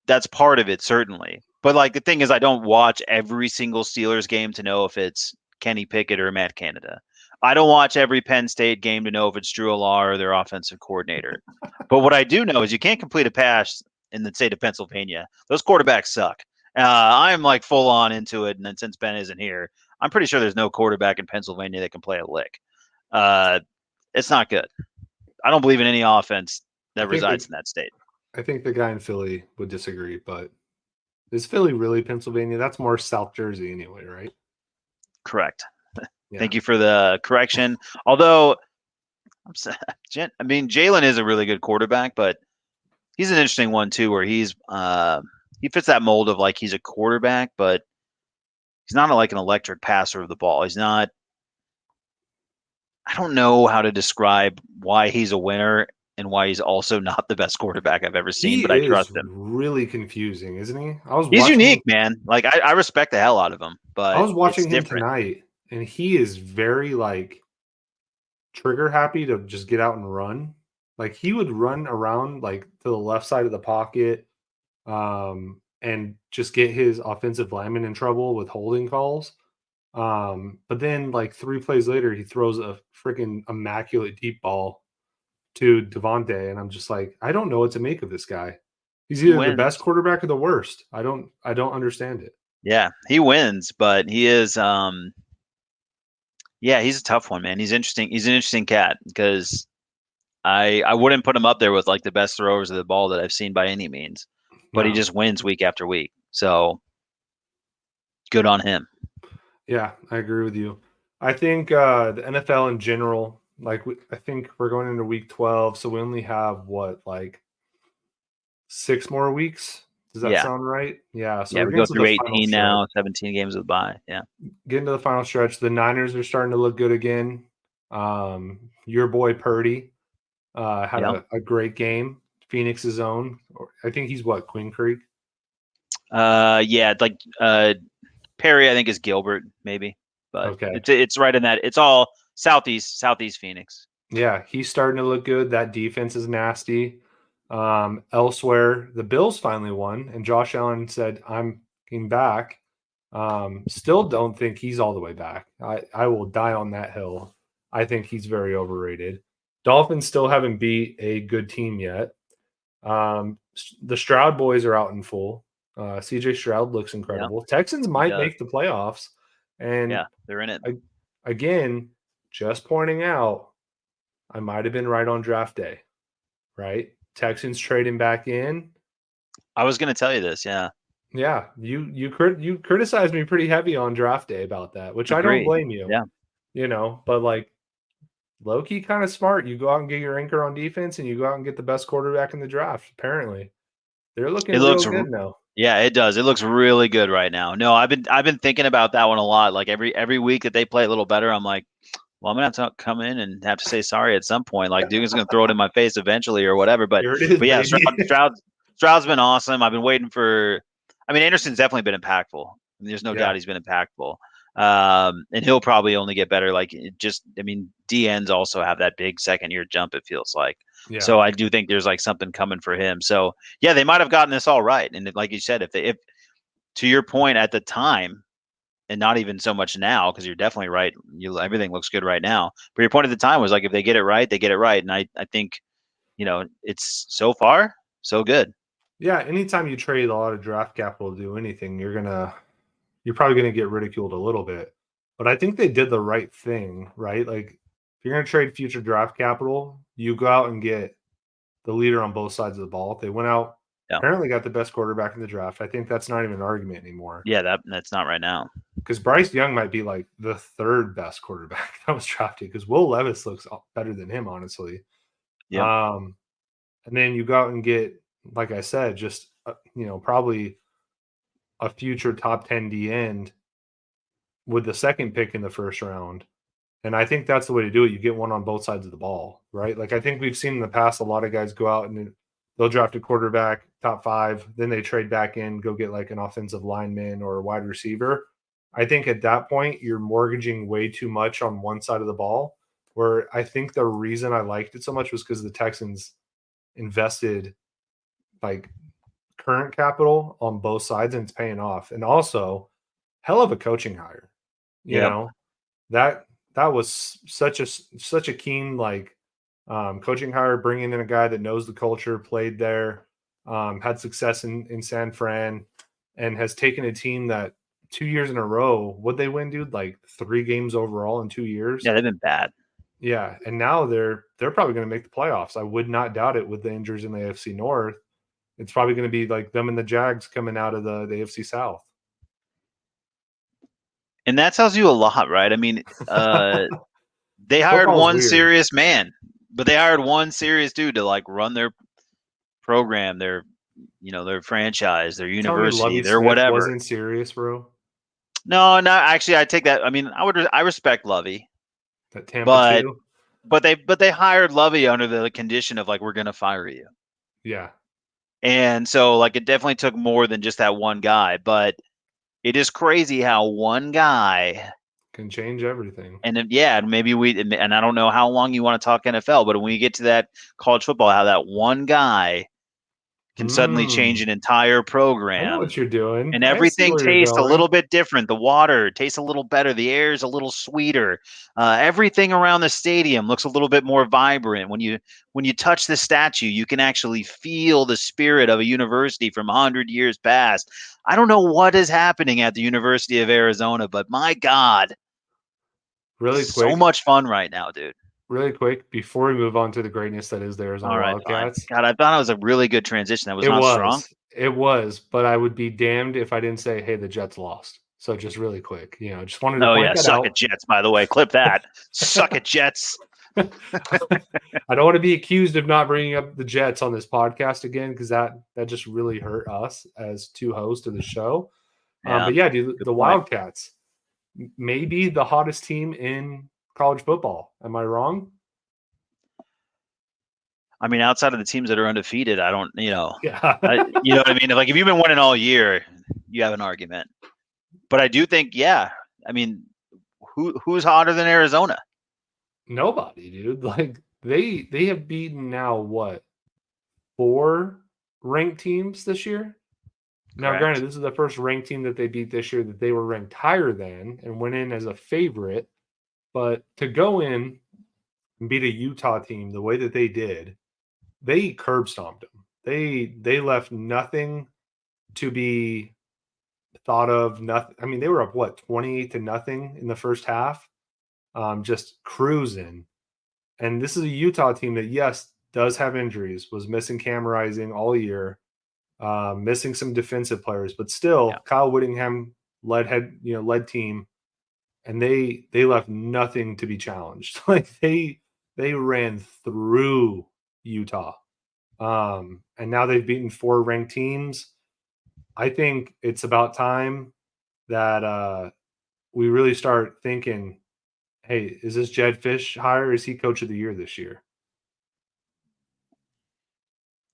That's part of it, certainly. But like the thing is, I don't watch every single Steelers game to know if it's Kenny Pickett or Matt Canada. I don't watch every Penn State game to know if it's Drew Allar or their offensive coordinator. But what I do know is you can't complete a pass in the state of Pennsylvania. Those quarterbacks suck. I'm like full on into it, and then since Ben isn't here, I'm pretty sure there's no quarterback in Pennsylvania that can play a lick. It's not good. I don't believe in any offense I that think resides in that state. I think the guy in Philly would disagree, but is Philly really Pennsylvania? That's more South Jersey anyway, right? Correct. Yeah. Thank you for the correction. Although, I mean, Jalen is a really good quarterback, but he's an interesting one too, where he fits that mold of like he's a quarterback, but he's not like an electric passer of the ball. He's not. I don't know how to describe why he's a winner and why he's also not the best quarterback I've ever seen, He but I is trust him. really confusing, isn't he? I was He's watching him. unique, man. Like I respect the hell out of him, I but was it's watching him different. tonight, and he is very like trigger happy to just get out and run. Like he would run around like to the left side of the pocket, and just get his offensive lineman in trouble with holding calls. But then like 3 plays later, he throws a freaking immaculate deep ball to Devontae, and I'm just like, I don't know what to make of this guy. He's He either the best wins. quarterback or the worst. I don't understand it. Yeah, he wins, but he is yeah, he's a tough one, man. He's interesting. He's an interesting cat because I wouldn't put him up there with like the best throwers of the ball that I've seen by any means, but he No. just wins week after week. So good on him. Yeah, I agree with you. I think the NFL in general, like I think we're going into week 12, so we only have what, like 6 more weeks? Does that Yeah. sound right? Yeah, so Yeah, we're we getting go to through the final 18 stretch. now, 17 games of the bye. Yeah. Getting to the final stretch. The Niners are starting to look good again. Your boy Purdy had Yeah. a great game. Phoenix's own. I think he's what, Queen Creek? Yeah, like Perry, I think is Gilbert, maybe. But Okay. it's right in that. It's all southeast Phoenix. Yeah, he's starting to look good. That defense is nasty. Elsewhere, the Bills finally won, and Josh Allen said, "I'm getting back." Still don't think he's all the way back. I will die on that hill. I think he's very overrated. Dolphins still haven't beat a good team yet. The Stroud boys are out in full. CJ Stroud looks Yeah, incredible. Texans he might does. make the playoffs. And Yeah, they're in it. again, just pointing out, I might have been right on draft day, right? Texans trading back in. I was going to tell you this. Yeah, Yeah, you criticized me pretty heavy on draft day about that, which I don't agree. blame you. Yeah, But like low key kind of smart. You go out and get your anchor on defense, and you go out and get the best quarterback in the draft. Apparently, they're looking it real looks. good now. Yeah, it does. It looks really good right now. No, I've been thinking about that one a lot. Like every week that they play a little better, I'm like, well, I'm gonna have to come in and have to say sorry at some point. Like Dugan's gonna throw it in my face eventually or whatever. But Here it is, but yeah, baby. Stroud's been awesome. I've been waiting for. I mean, Anderson's definitely been impactful. I mean, there's no Yeah, doubt he's been impactful. And he'll probably only get better. Like I mean, DNs also have that big second year jump. It feels like. yeah, So I do think there's like something coming for him. So yeah, they might have gotten this all right. And like you said, if to your point at the time, and not even so much now, because you're definitely right. Everything looks good right now. But your point at the time was like if they get it right, they get it right. And I think, it's so far so good. yeah. Anytime you trade a lot of draft capital to do anything, you're probably gonna get ridiculed a little bit. But I think they did the right thing, right? Like if you're gonna trade future draft capital, you go out and get the leader on both sides of the ball. They went out, Yeah. apparently got the best quarterback in the draft. I think that's not even an argument anymore. Yeah, that's not right now. Because Bryce Young might be like the third best quarterback that was drafted because Will Levis looks better than him, honestly. Yep. And then you go out and get, like I said, just, probably a future top 10 D end with the second pick in the first round. And I think that's the way to do it. You get one on both sides of the ball, right? Like I think we've seen in the past a lot of guys go out and they'll draft a quarterback, top 5, then they trade back in, go get like an offensive lineman or a wide receiver. I think at that point you're mortgaging way too much on one side of the ball where I think the reason I liked it so much was because the Texans invested like current capital on both sides and it's paying off. And also, hell of a coaching hire. You Yep. know, that was such a keen coaching hire, bringing in a guy that knows the culture, played there, had success in San Fran, and has taken a team that 2 years in a row, would they win, dude? Like 3 games overall in 2 years. Yeah, they've been bad. Yeah, and now they're probably going to make the playoffs. I would not doubt it with the injuries in the AFC North. It's probably going to be like them and the Jags coming out of the AFC South. And that tells you a lot, right? I mean, they hired Football's one weird. serious man, but they hired one serious dude to like run their program, their their franchise, their You telling me university, Lovey their Smith whatever. wasn't serious, bro? No, no, actually, I take that. I mean, I respect Lovey, That Tampa but 2? they hired Lovey under the condition of like we're gonna fire you, Yeah. and so like it definitely took more than just that one guy. But it is crazy how one guy Can change everything. and then, yeah, maybe and I don't know how long you want to talk NFL, but when we get to that college football, how that one guy can suddenly change an entire I know program what you're doing. and I see everything where you're tastes a going. little bit different. The water tastes a little better. The air is a little sweeter. Everything around the stadium looks a little bit more vibrant. When you touch the statue, you can actually feel the spirit of a university from 100 years past. I don't know what is happening at the University of Arizona, but my God, Really so quick, much fun right now, dude. before we move on to the greatness that is the Arizona All right, fine. Wildcats. God, I thought it was a really good transition. That was not strong. It was, but I would be damned if I didn't say, hey, the Jets lost. So just really quick, just wanted to Oh point yeah, that suck it, out. Jets. By the way, clip that. Suck it, Jets. I don't want to be accused of not bringing up the Jets on this podcast again because that just really hurt us as two hosts of the show. Yeah, But yeah, dude, good the point. Wildcats, maybe the hottest team in college football. Am I wrong? I mean, outside of the teams that are undefeated, I don't, Yeah. you know what I mean? Like if you've been winning all year, you have an argument. But I do think, yeah, I mean, who's hotter than Arizona? Nobody, dude. Like they have beaten now what, 4 ranked teams this year? Now, granted, Correct. this is the first ranked team that they beat this year that they were ranked higher than and went in as a favorite. But to go in and beat a Utah team the way that they did, they curb stomped them. They left nothing to be thought of. Nothing. I mean, they were up what, 28-0 in the first half, just cruising. And this is a Utah team that, yes, does have injuries, was missing Cam Rising all year, missing some defensive players, but still, Yeah. Kyle Whittingham led team, and they left nothing to be challenged. Like they ran through Utah, and now they've beaten 4 ranked teams. I think it's about time that we really start thinking, hey, is this Jed Fish hire? Is he coach of the year this year?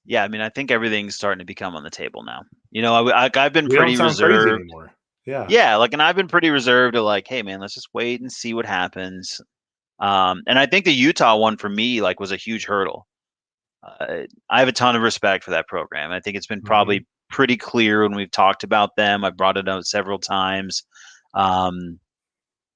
Yeah, I mean, I think everything's starting to become on the table now. I've been We don't pretty sound crazy reserved. anymore. Yeah. Yeah, like, and I've been pretty reserved to like, hey, man, let's just wait and see what happens. And I think the Utah one for me, like, was a huge hurdle. I have a ton of respect for that program. I think it's been Mm-hmm. probably pretty clear when we've talked about them. I brought it up several times. Um,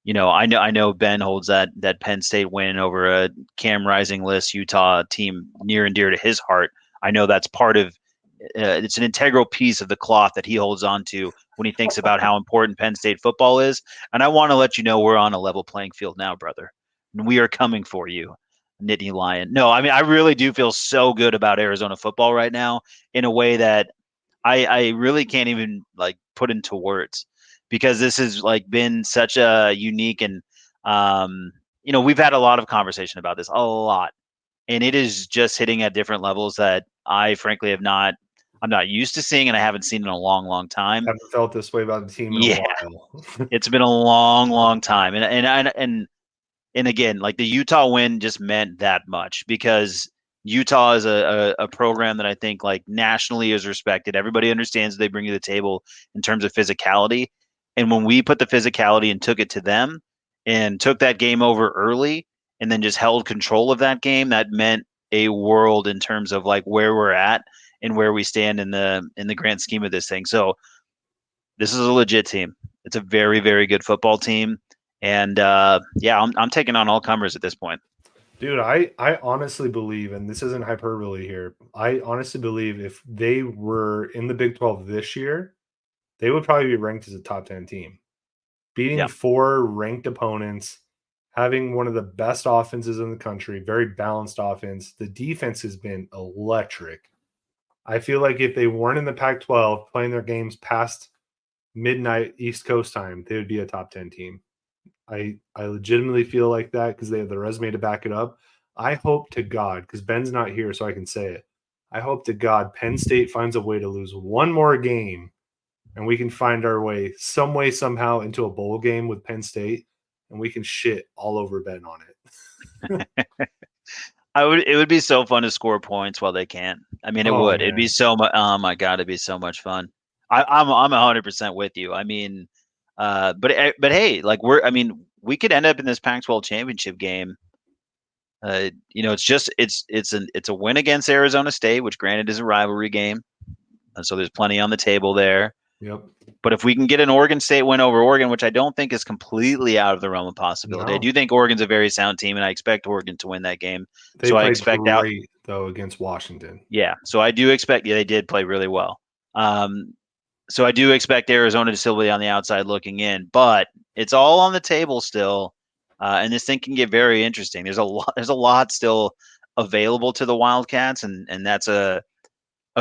I know Ben holds that Penn State win over a Cam Rising list Utah team near and dear to his heart. I know that's part of it's an integral piece of the cloth that he holds on to when he thinks about how important Penn State football is. And I want to let you know we're on a level playing field now, brother. And we are coming for you, Nittany Lion. No, I mean, I really do feel so good about Arizona football right now in a way that I really can't even like put into words because this has like been such a unique and we've had a lot of conversation about this a lot, and it is just hitting at different levels that I frankly I'm not used to seeing, and I haven't seen in a long, long time. Haven't felt this way about the team in a Yeah, while. it's been a long, long time, and again, like the Utah win just meant that much because Utah is a program that I think like nationally is respected. Everybody understands what they bring to the table in terms of physicality. And when we put the physicality and took it to them and took that game over early and then just held control of that game, that meant a world in terms of like where we're at and where we stand in the grand scheme of this thing. So this is a legit team. It's a very, very good football team. And yeah, I'm taking on all comers at this point. Dude, I honestly believe, and this isn't hyperbole here, I honestly believe if they were in the Big 12 this year, they would probably be ranked as a top 10 team. Beating Yeah. 4 ranked opponents, having one of the best offenses in the country, very balanced offense. The defense has been electric. I feel like if they weren't in the Pac 12 playing their games past midnight East Coast time, they would be a top 10 team. I legitimately feel like that because they have the resume to back it up. I hope to God, because Ben's not here, so I can say it. I hope to God Penn State finds a way to lose one more game and we can find our way some way, somehow into a bowl game with Penn State and we can shit all over Ben on it. It would be so fun to score points while they can. I mean, it Oh, would. It'd be man. so much. Oh my God, it'd be so much fun. I'm 100% with you. I mean, but hey, like we could end up in this Pac-12 championship game. It's a win against Arizona State, which granted is a rivalry game, and so there's plenty on the table there. Yep. But if we can get an Oregon State win over Oregon, which I don't think is completely out of the realm of possibility, I No. do think Oregon's a very sound team, and I expect Oregon to win that game. They So I played expect out. great, though, against Washington. Yeah, so I do expect. Yeah, they did play really well. So I do expect Arizona to still be on the outside looking in, but it's all on the table still, and this thing can get very interesting. There's a lot. There's a lot still available to the Wildcats, and that's a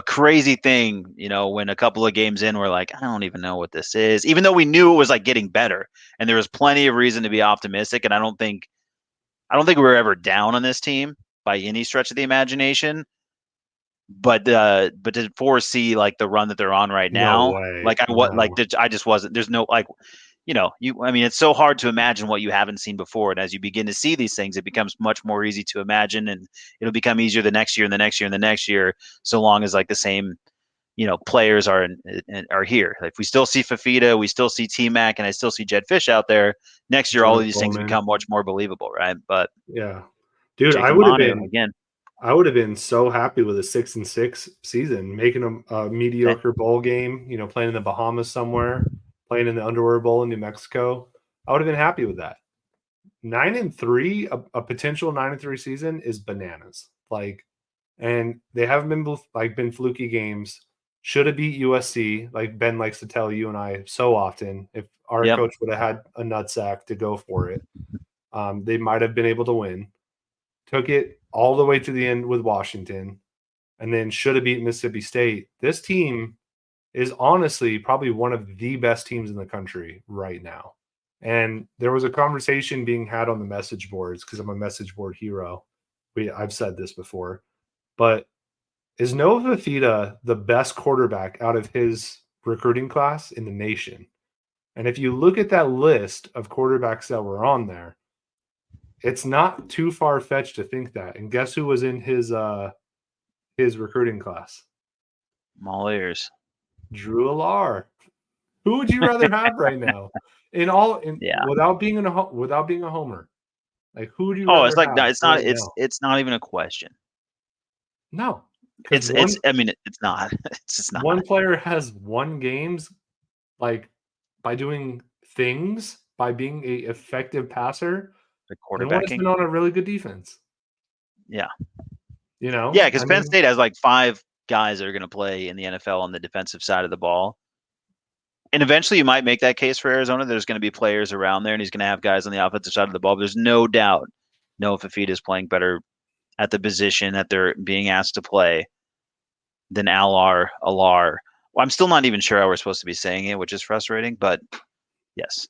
crazy thing. When a couple of games in, we're like, I don't even know what this is, even though we knew it was like getting better, and there was plenty of reason to be optimistic. And I don't think we were ever down on this team by any stretch of the imagination. But to foresee like the run that they're on right No now, way. like No. I just wasn't. There's no like, I mean, it's so hard to imagine what you haven't seen before, and as you begin to see these things, it becomes much more easy to imagine, and it'll become easier the next year and the next year and the next year, so long as like the same players are here. Like if we still see Fafita, we still see T Mac, and I still see Jed Fish out there. Next year, all of George these things Bowman. become much more believable, right? But Yeah. Dude, Jacob Manu again. I would have been so happy with a 6-6 season, making a mediocre bowl game, playing in the Bahamas somewhere, playing in the Underwear Bowl in New Mexico. I would have been happy with that. 9-3, a potential 9-3 season is bananas. And they haven't been fluky games. Should have beat USC, like Ben likes to tell you and I so often. If our Yep. coach would have had a nutsack to go for it, they might have been able to win. Took it all the way to the end with Washington, and then should have beat Mississippi State. This team is honestly probably one of the best teams in the country right now. And there was a conversation being had on the message boards because I'm a message board hero. I've said this before, but is Noah Fafita the best quarterback out of his recruiting class in the nation? And if you look at that list of quarterbacks that were on there, it's not too far fetched to think that. And guess who was in his recruiting class? I'm all ears. Drew Alar. Who would you rather have right now? Yeah. Without being a homer, like who would you Oh, rather it's like no, have it's not. right It's now? it's not even a question. No, because It's. I mean, it's not. It's just one not. player has won games like by doing things, by being a effective passer, The and one has quarterbacking. been on a really good defense. Yeah. You Yeah, know, because I Penn mean, State has like 5 guys that are going to play in the NFL on the defensive side of the ball. And eventually you might make that case for Arizona. There's going to be players around there, and he's going to have guys on the offensive side of the ball. But there's no doubt Noah Fafita is playing better at the position that they're being asked to play than Alar. Well, I'm still not even sure how we're supposed to be saying it, which is frustrating. But yes.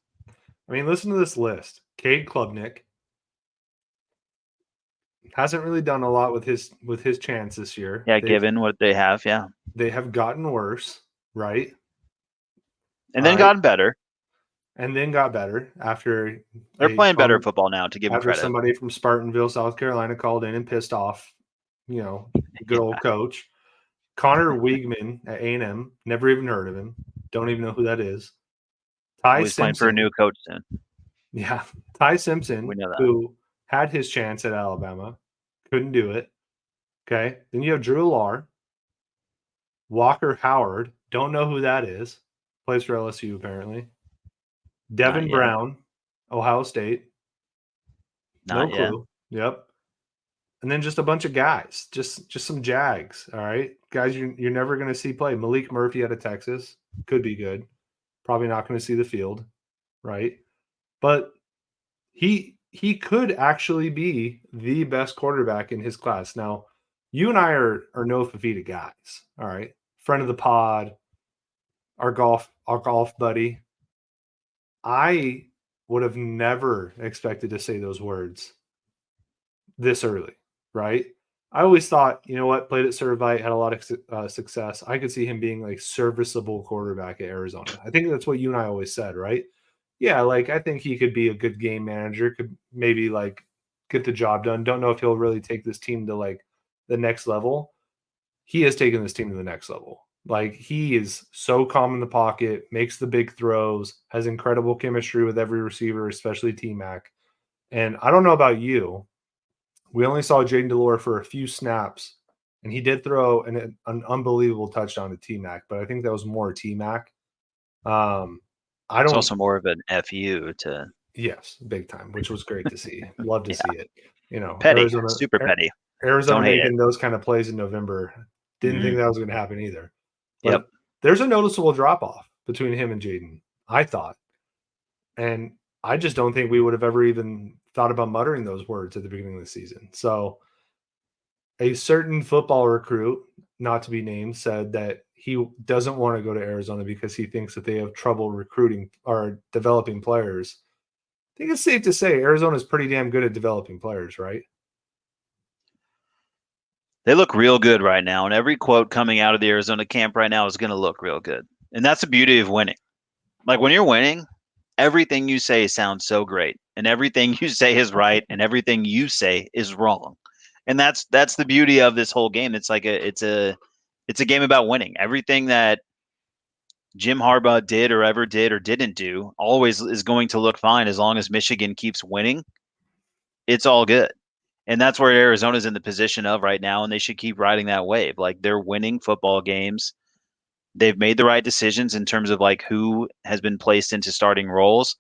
I mean, listen to this list: Cade Klubnik hasn't really done a lot with his chance this year. Yeah, given what they have. Yeah. They have gotten worse, right? And then gotten better. And then got better after They're playing better football now, to give them credit. somebody from Spartanville, South Carolina, called in and pissed off, good old coach. Connor Wiegman at A&M, never even heard of him. Don't even know who that is. Ty He's playing for a Simpson. new coach soon. Yeah, Ty Simpson, We know that. who had his chance at Alabama, couldn't do it. Okay. Then you have Drew Lar, Walker Howard, don't know who that is, plays for LSU apparently. Not Devin yet. Brown, Ohio State, no Not yet. clue. Yep. And then just a bunch of guys, just some Jags. All right, guys, you're never going to see play. Malik Murphy out of Texas could be good. Probably not going to see the field, right? But he could actually be the best quarterback in his class. Now, you and I are no Fafita guys. All right, friend of the pod, our golf buddy. I would have never expected to say those words this early, right? I always thought, you know what, played at Servite, had a lot of success. I could see him being like serviceable quarterback at Arizona. I think that's what you and I always said, right? Yeah, like I think he could be a good game manager, could maybe like get the job done. Don't know if he'll really take this team to like the next level. He has taken this team to the next level. Like he is so calm in the pocket, makes the big throws, has incredible chemistry with every receiver, especially T Mac. And I don't know about you, we only saw Jaden Delore for a few snaps, and he did throw an unbelievable touchdown to T Mac, but I think that was more T Mac. I It's don't. also more of an FU to Yes, big time, which was great to see. Love to see yeah, it. You know, petty, super petty. Arizona Don't hate it. making those kind of plays in November. Didn't think Mhm. that was going to happen either. Yep. But there's a noticeable drop off between him and Jaden, I thought. And I just don't think we would have ever even thought about muttering those words at the beginning of the season. So a certain football recruit, not to be named, said that he doesn't want to go to Arizona because he thinks that they have trouble recruiting or developing players. I think it's safe to say Arizona is pretty damn good at developing players, right? They look real good right now, and every quote coming out of the Arizona camp right now is going to look real good. And that's the beauty of winning. Like when you're winning, everything you say sounds so great, and everything you say is right, and everything you say is wrong. And that's the beauty of this whole game. It's like it's a game about winning. Everything that Jim Harbaugh did or ever did or didn't do always is going to look fine as long as Michigan keeps winning. It's all good. And that's where Arizona's in the position of right now, and they should keep riding that wave. Like they're winning football games. They've made the right decisions in terms of like who has been placed into starting roles.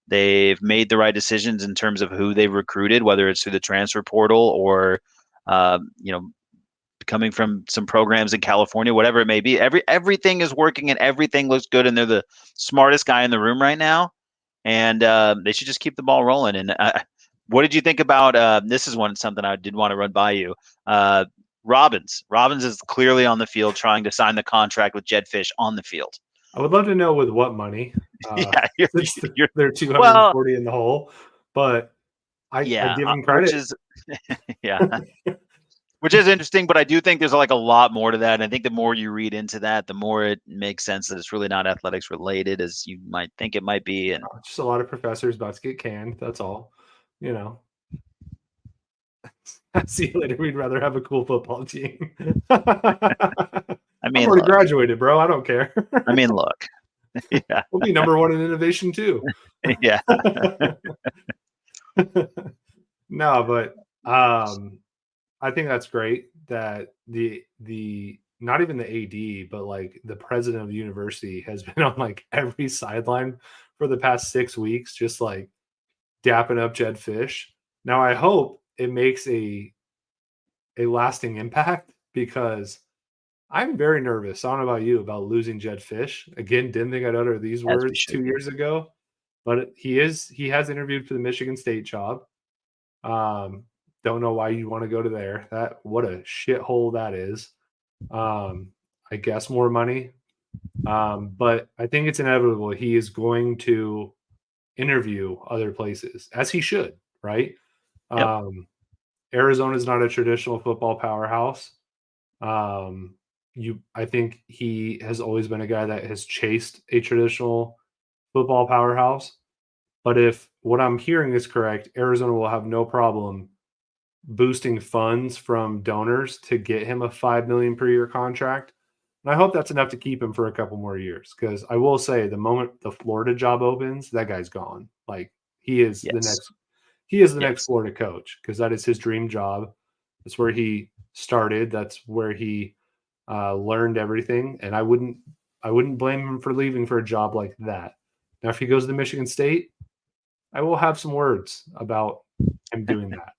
They've made the right decisions in terms of who they've recruited, whether it's through the transfer portal or, you know, coming from some programs in California, whatever it may be. Everything is working and everything looks good, and they're the smartest guy in the room right now. And they should just keep the ball rolling. And what did you think about? This is something I did want to run by you. Robbins. Robbins is clearly on the field trying to sign the contract with Jed Fish on the field. I would love to know with what money, Yeah, since you're they're well, 240 in the hole. But I yeah, give him which credit. is yeah, which is interesting. But I do think there's like a lot more to that. And I think the more you read into that, the more it makes sense that it's really not athletics related as you might think it might be. And Just a lot of professors about to get canned. That's all. You know, see you later. We'd rather have a cool football team. I I'm mean, already look, graduated, bro. I don't care. look, yeah, We'll be number one in innovation too. yeah, No, but I think that's great that the not even the AD, but like the president of the university has been on like every sideline for the past 6 weeks, just like dapping up Jed Fish. Now I hope it makes a lasting impact because I'm very nervous. I don't know about you about losing Jed Fish. Again, didn't think I'd utter these as we words should 2 be. years ago, but he has interviewed for the Michigan State job. Um, don't know why you want to go to there. That what a shithole that is. I guess more money. But I think it's inevitable. He is going to interview other places, as he should, right? Yep. Arizona is not a traditional football powerhouse. I think he has always been a guy that has chased a traditional football powerhouse. But if what I'm hearing is correct, Arizona will have no problem boosting funds from donors to get him a 5 million per year contract. And I hope that's enough to keep him for a couple more years. Because I will say, the moment the Florida job opens, that guy's gone. Like he is the Yes. next. he is the next Yes. Florida coach because that is his dream job. That's where he started. That's where he learned everything. And I wouldn't blame him for leaving for a job like that. Now, if he goes to Michigan State, I will have some words about him doing that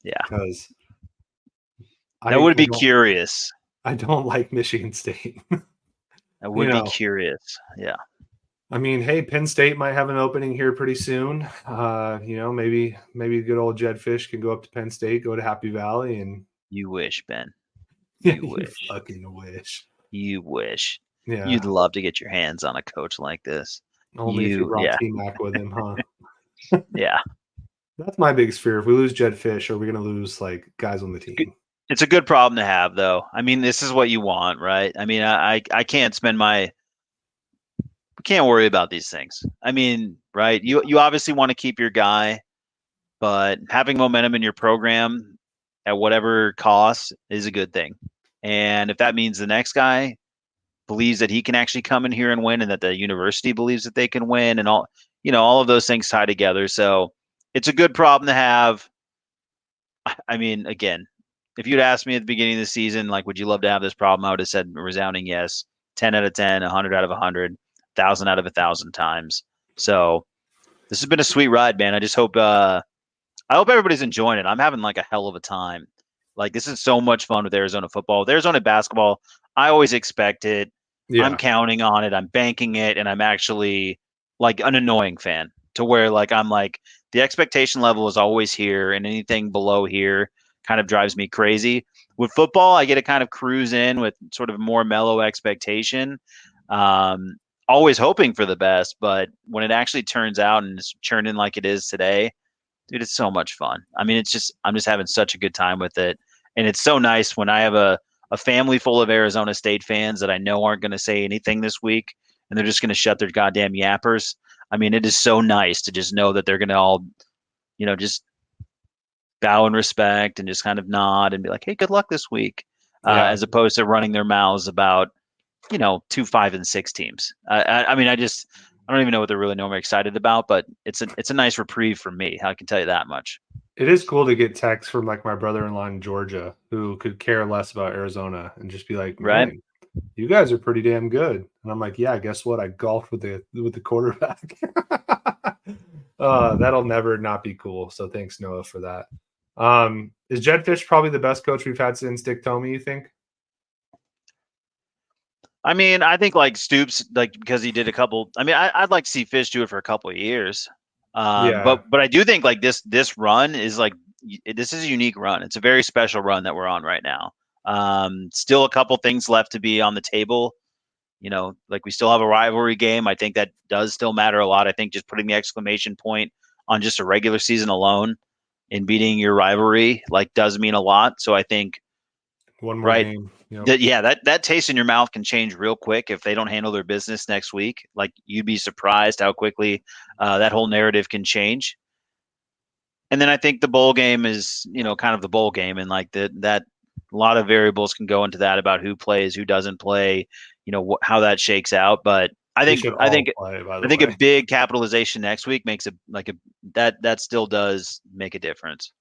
Yeah. because That I, would I be don't curious. I don't like Michigan State. That you would be know, curious. Yeah. I mean, hey, Penn State might have an opening here pretty soon. Maybe good old Jed Fish can go up to Penn State, go to Happy Valley, and You wish, Ben. yeah, You you wish. fucking wish. You wish. You'd Yeah, love to get your hands on a coach like this. only if he brought Yeah. T Mac with him, huh? Yeah. That's my biggest fear. If we lose Jed Fish, are we going to lose like guys on the team? It's a good problem to have, though. I mean, this is what you want, right? I mean, I can't spend my can't worry about these things. I mean, right? You obviously want to keep your guy, but having momentum in your program at whatever cost is a good thing. And if that means the next guy believes that he can actually come in here and win, and that the university believes that they can win, and all of those things tie together. So it's a good problem to have. I mean, again, if you'd asked me at the beginning of the season, like, would you love to have this problem? I would have said a resounding yes. 10 out of 10, 100 out of 100, 1,000 out of 1,000 times. So this has been a sweet ride, man. I hope everybody's enjoying it. I'm having like a hell of a time. Like, this is so much fun with Arizona football. With Arizona basketball, I always expect it. I'm Yeah, counting on it. I'm banking it, and I'm actually like an annoying fan to where like I'm like the expectation level is always here, and anything below here kind of drives me crazy. With football, I get to kind of cruise in with sort of more mellow expectation. Um, Always hoping for the best, but when it actually turns out and it's churning like it is today, dude, it's so much fun. I mean, I'm just having such a good time with it. And it's so nice when I have a family full of Arizona State fans that I know aren't going to say anything this week, and they're just going to shut their goddamn yappers. I mean, it is so nice to just know that they're going to all, just bow in respect and just kind of nod and be like, "Hey, good luck this week," yeah. as opposed to running their mouths about, 2, 5, and 6 teams. I mean, I don't even know what they're really normally excited about, but it's a nice reprieve for me. I can tell you that much. It is cool to get texts from like my brother-in-law in Georgia who could care less about Arizona and just be like, Right? "Man, you guys are pretty damn good." And I'm like, "Yeah, guess what? I golfed with the quarterback." That'll never not be cool. So thanks, Noah, for that. Is Jed Fish probably the best coach we've had since Dick Tomey, you think? I mean, I think like Stoops, like because he did a couple. I mean, I'd like to see Fish do it for a couple of years. Yeah. But I do think like this run is like this is a unique run. It's a very special run that we're on right now. Still a couple things left to be on the table. Like we still have a rivalry game. I think that does still matter a lot. I think just putting the exclamation point on just a regular season alone and beating your rivalry like does mean a lot. So I think One more right game. Yep. that taste in your mouth can change real quick if they don't handle their business next week. Like you'd be surprised how quickly that whole narrative can change. And then I think the bowl game is, kind of the bowl game, and like that a lot of variables can go into that about who plays, who doesn't play, how that shakes out. But I They think should I all think play, by I the think a way. big capitalization next week makes a like a that still does make a difference.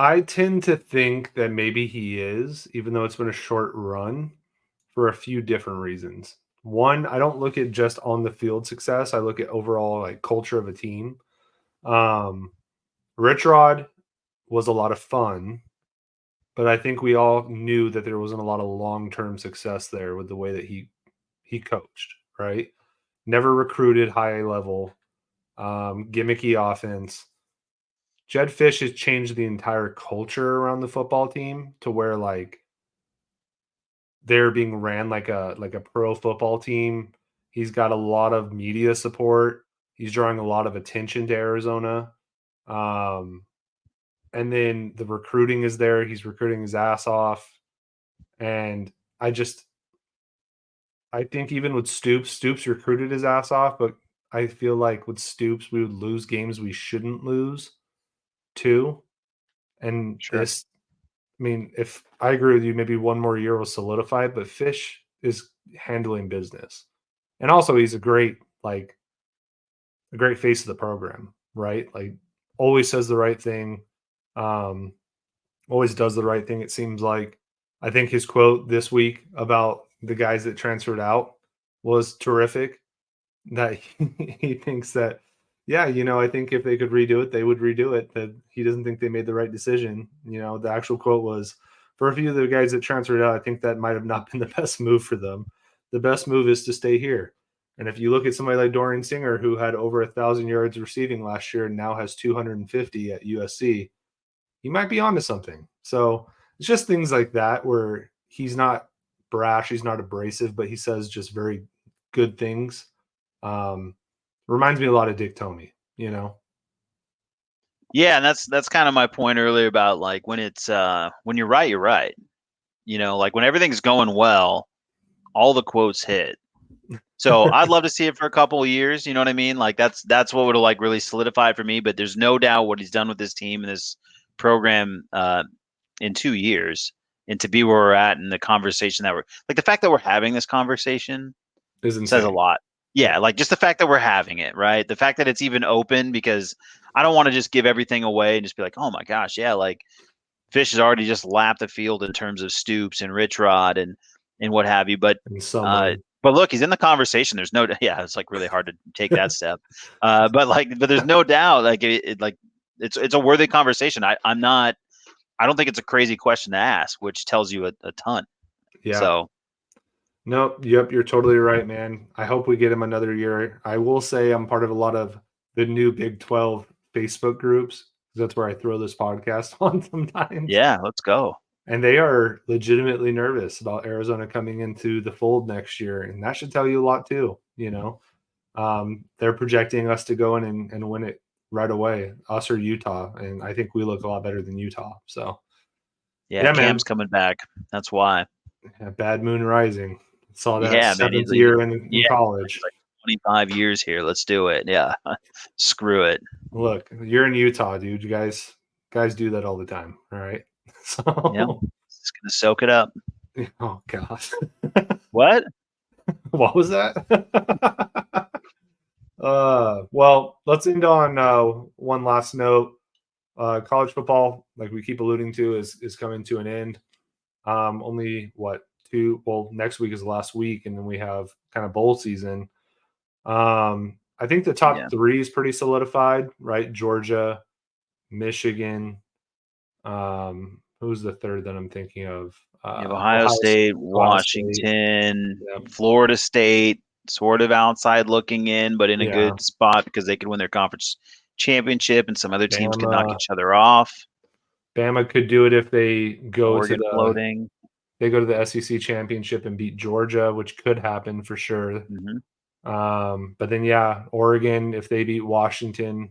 I tend to think that maybe he is, even though it's been a short run, for a few different reasons. One, I don't look at just on the field success. I look at overall like culture of a team. Um, Rich Rod was a lot of fun, but I think we all knew that there wasn't a lot of long term success there with the way that he coached. Right, never recruited high level, gimmicky offense. Jed Fish has changed the entire culture around the football team to where like they're being ran like a pro football team. He's got a lot of media support. He's drawing a lot of attention to Arizona. Um, and then the recruiting is there. He's recruiting his ass off. And I think even with Stoops recruited his ass off, but I feel like with Stoops, we would lose games we shouldn't lose too. And Sure. this, I mean, if I agree with you, maybe one more year will solidify it, but Fish is handling business. And also he's a great face of the program, right? Like always says the right thing. Always does the right thing, it seems like. I think his quote this week about the guys that transferred out was terrific. That he thinks that, yeah, I think if they could redo it, they would redo it. That he doesn't think they made the right decision. The actual quote was, for a few of the guys that transferred out, I think that might have not been the best move for them. The best move is to stay here. And if you look at somebody like Dorian Singer, who had over 1,000 yards receiving last year and now has 250 at USC, he might be onto something. So it's just things like that where he's not brash, he's not abrasive, but he says just very good things. Reminds me a lot of Dick Tomey, Yeah, and that's kind of my point earlier about like when it's when you're right, you're right. Like when everything's going well, all the quotes hit. So I'd love to see it for a couple of years. You know what I mean? Like that's what would have like really solidified for me. But there's no doubt what he's done with this team and this program in 2 years, and to be where we're at and the conversation that we're like the fact that we're having this conversation is says a insane. lot. Yeah, like just the fact that we're having it, right? The fact that it's even open, because I don't want to just give everything away and just be like, oh my gosh, yeah, like Fish has already just lapped the field in terms of Stoops and Rich Rod and what have you. But And Sumlin. but look, he's in the conversation. There's no, yeah, it's like really hard to take that step. But there's no doubt, like it's a worthy conversation. I don't think it's a crazy question to ask, which tells you a ton. Yeah. So Nope. Yep. You're totally right, man. I hope we get him another year. I will say I'm part of a lot of the new Big 12 Facebook groups. That's where I throw this podcast on sometimes. yeah, let's go. And they are legitimately nervous about Arizona coming into the fold next year. And that should tell you a lot too, They're projecting us to go in and win it right away, us or Utah. And I think we look a lot better than Utah. So Yeah, yeah, Cam's man. coming back. That's why. Yeah, Bad Moon Rising. Saw that Yeah, man. seventh year in college. He's like 25 years here. Let's do it. Yeah. Screw it. Look, you're in Utah, dude. You guys do that all the time. All right. So Yeah. Just gonna soak it up. oh gosh. What? What was that? Well, let's end on one last note. College football, like we keep alluding to, is coming to an end. Only what two? Well, next week is the last week, and then we have kind of bowl season. I think the top three is pretty solidified, right? Georgia, Michigan. Who's the third that I'm thinking of? You have Ohio State, Washington, Yep. Florida State, sort of outside looking in, but in a good spot because they could win their conference championship, and some other teams could knock each other off. Bama could do it if they go Oregon floating. They go to the SEC championship and beat Georgia, which could happen for sure. Mm-hmm. But then, yeah, Oregon, if they beat Washington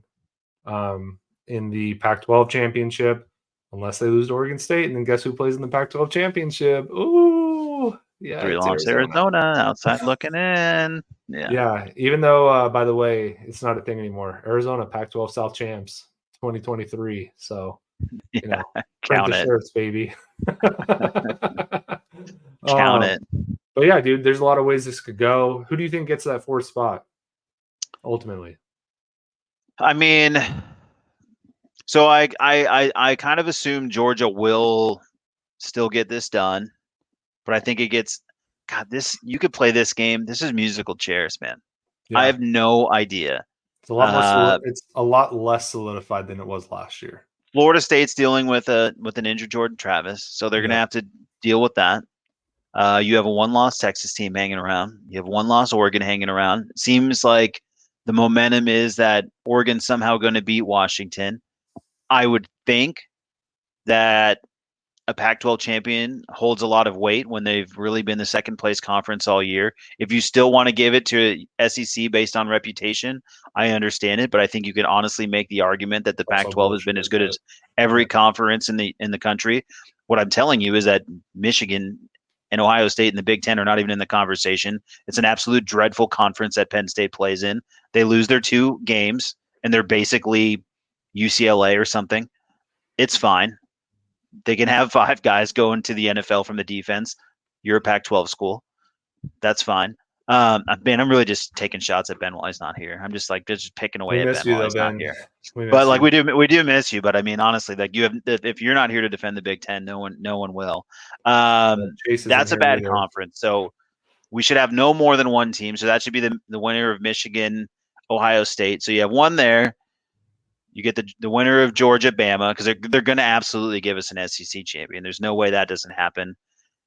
in the Pac-12 championship, unless they lose to Oregon State, and then guess who plays in the Pac-12 championship? Ooh, yeah, 3 loss Arizona, outside looking in. Yeah. Even though, by the way, it's not a thing anymore. Arizona Pac-12 South champs, 2023. So, count the it, shirts, baby. Count it. But yeah, dude, there's a lot of ways this could go. Who do you think gets that fourth spot ultimately? I mean, so I kind of assume Georgia will still get this done, but I think it gets you could play this game. This is musical chairs, man. Yeah. I have no idea. It's a lot more. It's a lot less solidified than it was last year. Florida State's dealing with an injured Jordan Travis, so they're going to have to deal with that. You have a one-loss Texas team hanging around. You have one-loss Oregon hanging around. It seems like the momentum is that Oregon's somehow going to beat Washington. I would think that a Pac-12 champion holds a lot of weight when they've really been the second place conference all year. If you still want to give it to SEC based on reputation, I understand it, but I think you can honestly make the argument that the Pac-12 has been as good as every conference in the country. What I'm telling you is that Michigan and Ohio State and the Big Ten are not even in the conversation. It's an absolute dreadful conference that Penn State plays in. They lose their 2 games, and they're basically UCLA or something. It's fine. They can have 5 guys go into the NFL from the defense. You're a Pac-12 school. That's fine. Man, I'm really just taking shots at Ben while he's not here. I'm just like just picking We away at miss Ben you while though, he's not Ben. here. We But miss like you. we do miss you. But I mean, honestly, like if you're not here to defend the Big Ten, no one will. Chase isn't That's a here bad either. conference. So we should have no more than one team. So that should be the winner of Michigan, Ohio State. So you have one there. You get the winner of Georgia, Bama, because they're going to absolutely give us an SEC champion. There's no way that doesn't happen.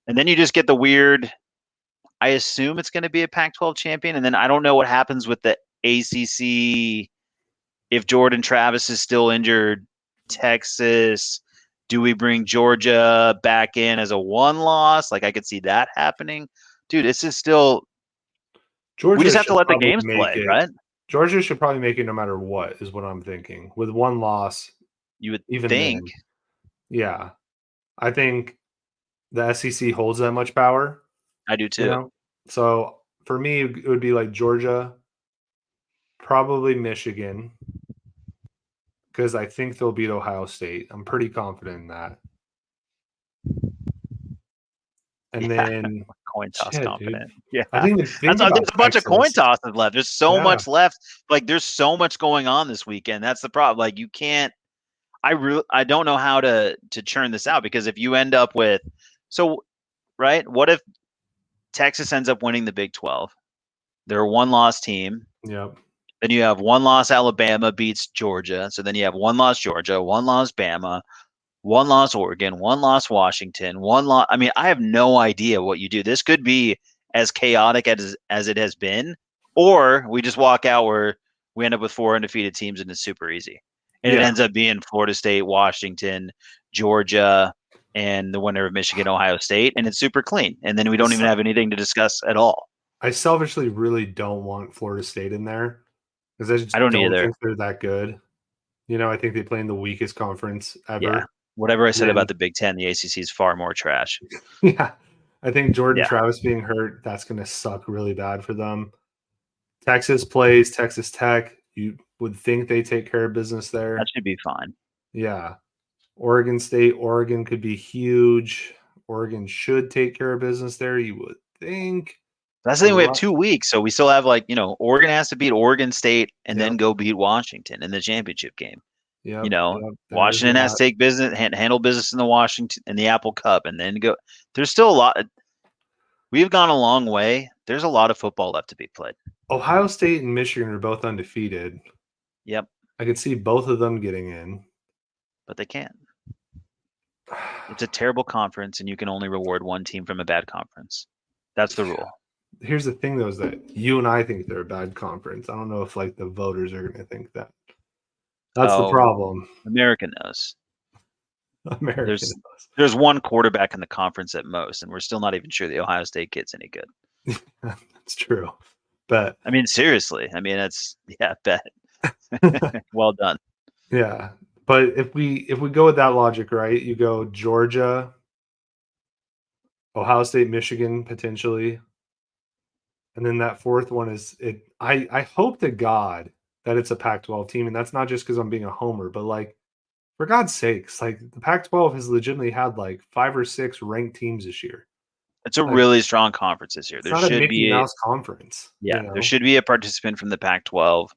And then you just get the weird. I assume it's going to be a Pac-12 champion, and then I don't know what happens with the ACC if Jordan Travis is still injured. Texas, do we bring Georgia back in as a one loss? Like I could see that happening, dude. This is still. We Georgia just have to should let the probably games make play, it. right? Georgia should probably make it no matter what, is what I'm thinking. With one loss, You would even think. then, yeah, I think the SEC holds that much power. I do too. So for me, it would be like Georgia, probably Michigan, because I think they'll beat Ohio State. I'm pretty confident in that. And then Coin toss shit, dude. confident. Yeah, I didn't even think there's about a bunch of coin Texas. tosses left. There's so Yeah. much left. Like there's so much going on this weekend. That's the problem. Like you can't. I don't know how to churn this out because if you end up with right, what if Texas ends up winning the Big 12? They're a one-loss team. Yep. Then you have one loss Alabama beats Georgia. So then you have one loss Georgia, one loss Bama, one loss Oregon, one loss Washington, one loss. I mean, I have no idea what you do. This could be as chaotic as it has been, or we just walk out where we end up with 4 undefeated teams and it's super easy. And it Yeah. ends up being Florida State, Washington, Georgia, and the winner of Michigan, Ohio State, and it's super clean. And then we don't even have anything to discuss at all. I selfishly really don't want Florida State in there because I just I don't don't either. think they're that good. I think they play in the weakest conference ever. Yeah. Whatever I said And about the Big Ten, the ACC is far more trash. yeah, I think Jordan Yeah. Travis being hurt, that's going to suck really bad for them. Texas plays Texas Tech. You would think they take care of business there. That should be fine. Yeah. Oregon State, Oregon could be huge. Oregon should take care of business there, you would think. That's the thing. We have 2 weeks, so we still have Oregon has to beat Oregon State and then go beat Washington in the championship game. Yeah. Washington has to take business, handle business in the Apple Cup, and then go. There's still a lot. We've gone a long way. There's a lot of football left to be played. Ohio State and Michigan are both undefeated. Yep. I could see both of them getting in. But they can't. It's a terrible conference, and you can only reward one team from a bad conference. That's the rule. Here's the thing, though, is that you and I think they're a bad conference. I don't know if the voters are going to think that. That's the problem. America knows. There's one quarterback in the conference at most, and we're still not even sure the Ohio State kid's any good. That's true. But I mean, seriously. I mean, bet. Well done. Yeah. But if we go with that logic, right, you go Georgia, Ohio State, Michigan, potentially. And then that fourth one is it. I hope to God that it's a Pac-12 team. And that's not just because I'm being a homer, but for God's sakes, the Pac-12 has legitimately had 5 or 6 ranked teams this year. It's a really strong conference this year. There should be a Mickey Mouse conference. Yeah, there should be a participant from the Pac-12.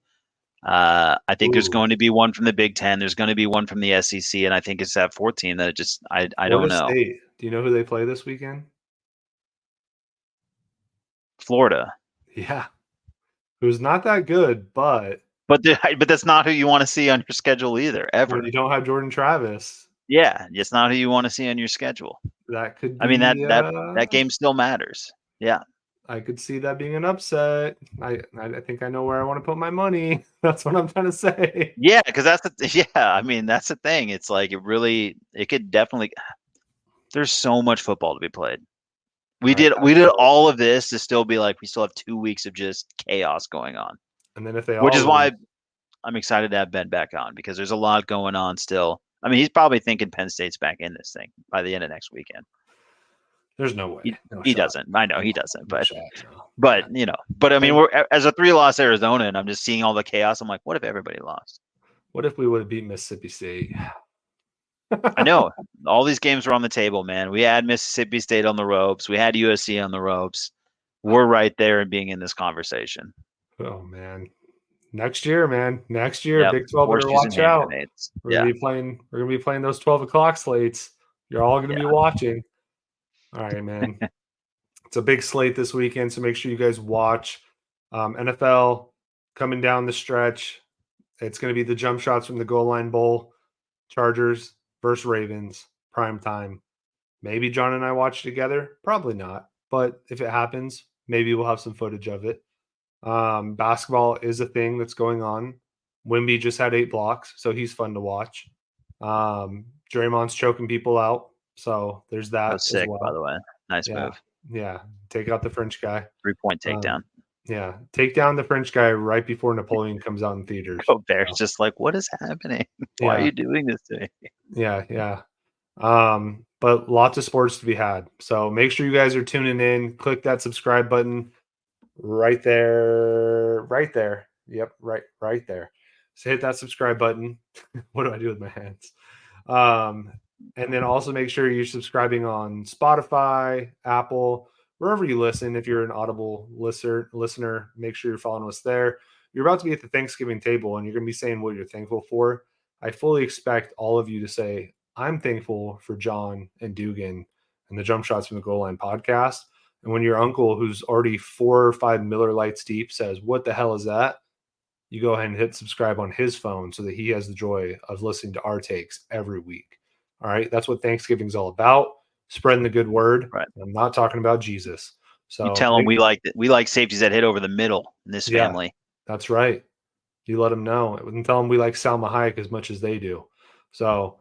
I think there's going to be one from the Big Ten. There's going to be one from the SEC, and I think it's that 4th team that I don't know. State. Do you know who they play this weekend? Florida. Yeah, who's not that good, but that's not who you want to see on your schedule either. Ever. When you don't have Jordan Travis. Yeah, it's not who you want to see on your schedule. That could be, I mean, that game still matters. Yeah. I could see that being an upset. I think I know where I want to put my money. That's what I'm trying to say. Yeah, because that's the thing. It's it could definitely. There's so much football to be played. We did all of this to still be we still have 2 weeks of just chaos going on. And then which is why I'm excited to have Ben back on because there's a lot going on still. I mean, he's probably thinking Penn State's back in this thing by the end of next weekend. There's no way. He doesn't. I know he doesn't, but I mean, we're as a 3-loss Arizona, and I'm just seeing all the chaos. I'm like, what if everybody lost? What if we would have beat Mississippi State? I know all these games were on the table, man. We had Mississippi State on the ropes. We had USC on the ropes. we're right there and being in this conversation. Oh man. Next year, man. Next year, Yep. Big 12 better Horseshoes and watch hand out. grenades. We're Yeah. gonna be playing. We're gonna be playing those 12 o'clock slates. You're all gonna be Yeah. watching. All right, man. It's a big slate this weekend, so make sure you guys watch. NFL coming down the stretch. It's going to be the jump shots from the goal line bowl. Chargers versus Ravens, prime time. Maybe John and I watch together. Probably not, but if it happens, maybe we'll have some footage of it. Basketball is a thing that's going on. Wimby just had 8 blocks, so he's fun to watch. Draymond's choking people out, so there's That that was as sick, by well. the way. Nice Yeah, move. yeah. Take out the French guy. 3-point takedown. Yeah, take down the French guy right before Napoleon comes out in theaters. Gobert's just like, what is happening? Why are Yeah, you doing this to me? yeah. But lots of sports to be had. So make sure you guys are tuning in. Click that subscribe button right there. Right there. Yep, right there. So hit that subscribe button. What do I do with my hands? Um, and then also make sure you're subscribing on Spotify, Apple, wherever you listen. If you're an Audible listener, make sure you're following us there. You're about to be at the Thanksgiving table and you're going to be saying what you're thankful for. I fully expect all of you to say, I'm thankful for John and Dugan and the Jump Shots from the Goal Line podcast. And when your uncle, who's already 4 or 5 Miller Lights deep, says, what the hell is that? You go ahead and hit subscribe on his phone so that he has the joy of listening to our takes every week. All right. That's what Thanksgiving's all about. Spreading the good word. Right. I'm not talking about Jesus. You So tell them we like safeties that hit over the middle in this yeah, family. that's right. You let them know and tell them we like Salma Hayek as much as they do. So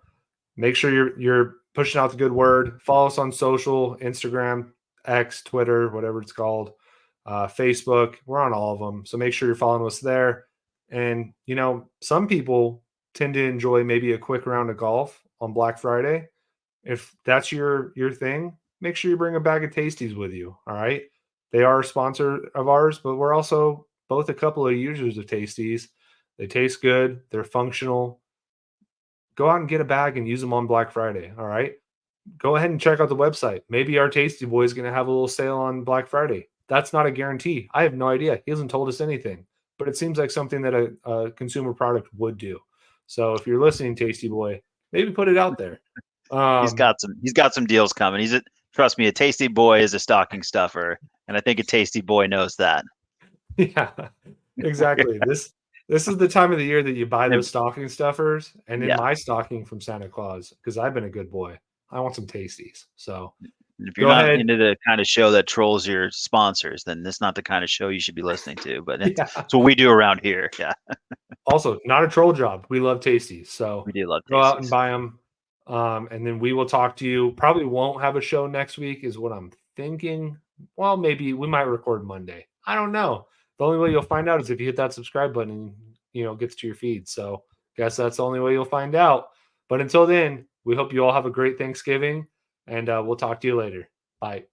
make sure you're pushing out the good word. Follow us on social, Instagram, X, Twitter, whatever it's called, Facebook. We're on all of them. So make sure you're following us there. And some people tend to enjoy maybe a quick round of golf on Black Friday. If that's your thing, make sure you bring a bag of Tasties with you. All right. They are a sponsor of ours, but we're also both a couple of users of Tasties. They taste good, they're functional. Go out and get a bag and use them on Black Friday. All right. Go ahead and check out the website. Maybe our Tasty Boy is going to have a little sale on Black Friday. That's not a guarantee. I have no idea. He hasn't told us anything, but it seems like something that a consumer product would do. So if you're listening, Tasty Boy, maybe put it out there. He's got some deals coming. Trust me, a Tasty Boy is a stocking stuffer, and I think a Tasty Boy knows that. Yeah, exactly. This is the time of the year that you buy those stocking stuffers, and in my stocking from Santa Claus, because I've been a good boy, I want some Tasties. So if you're go not ahead. into the kind of show that trolls your sponsors, then this is not the kind of show you should be listening to. But it's what we do around here. Yeah, Also, not a troll job. We love Tasties. So we do love go out and Tasties. buy them. And then we will talk to you. Probably won't have a show next week, is what I'm thinking. Well, maybe we might record Monday. I don't know. The only way you'll find out is if you hit that subscribe button and gets to your feed. So guess that's the only way you'll find out. But until then, we hope you all have a great Thanksgiving, and we'll talk to you later. Bye.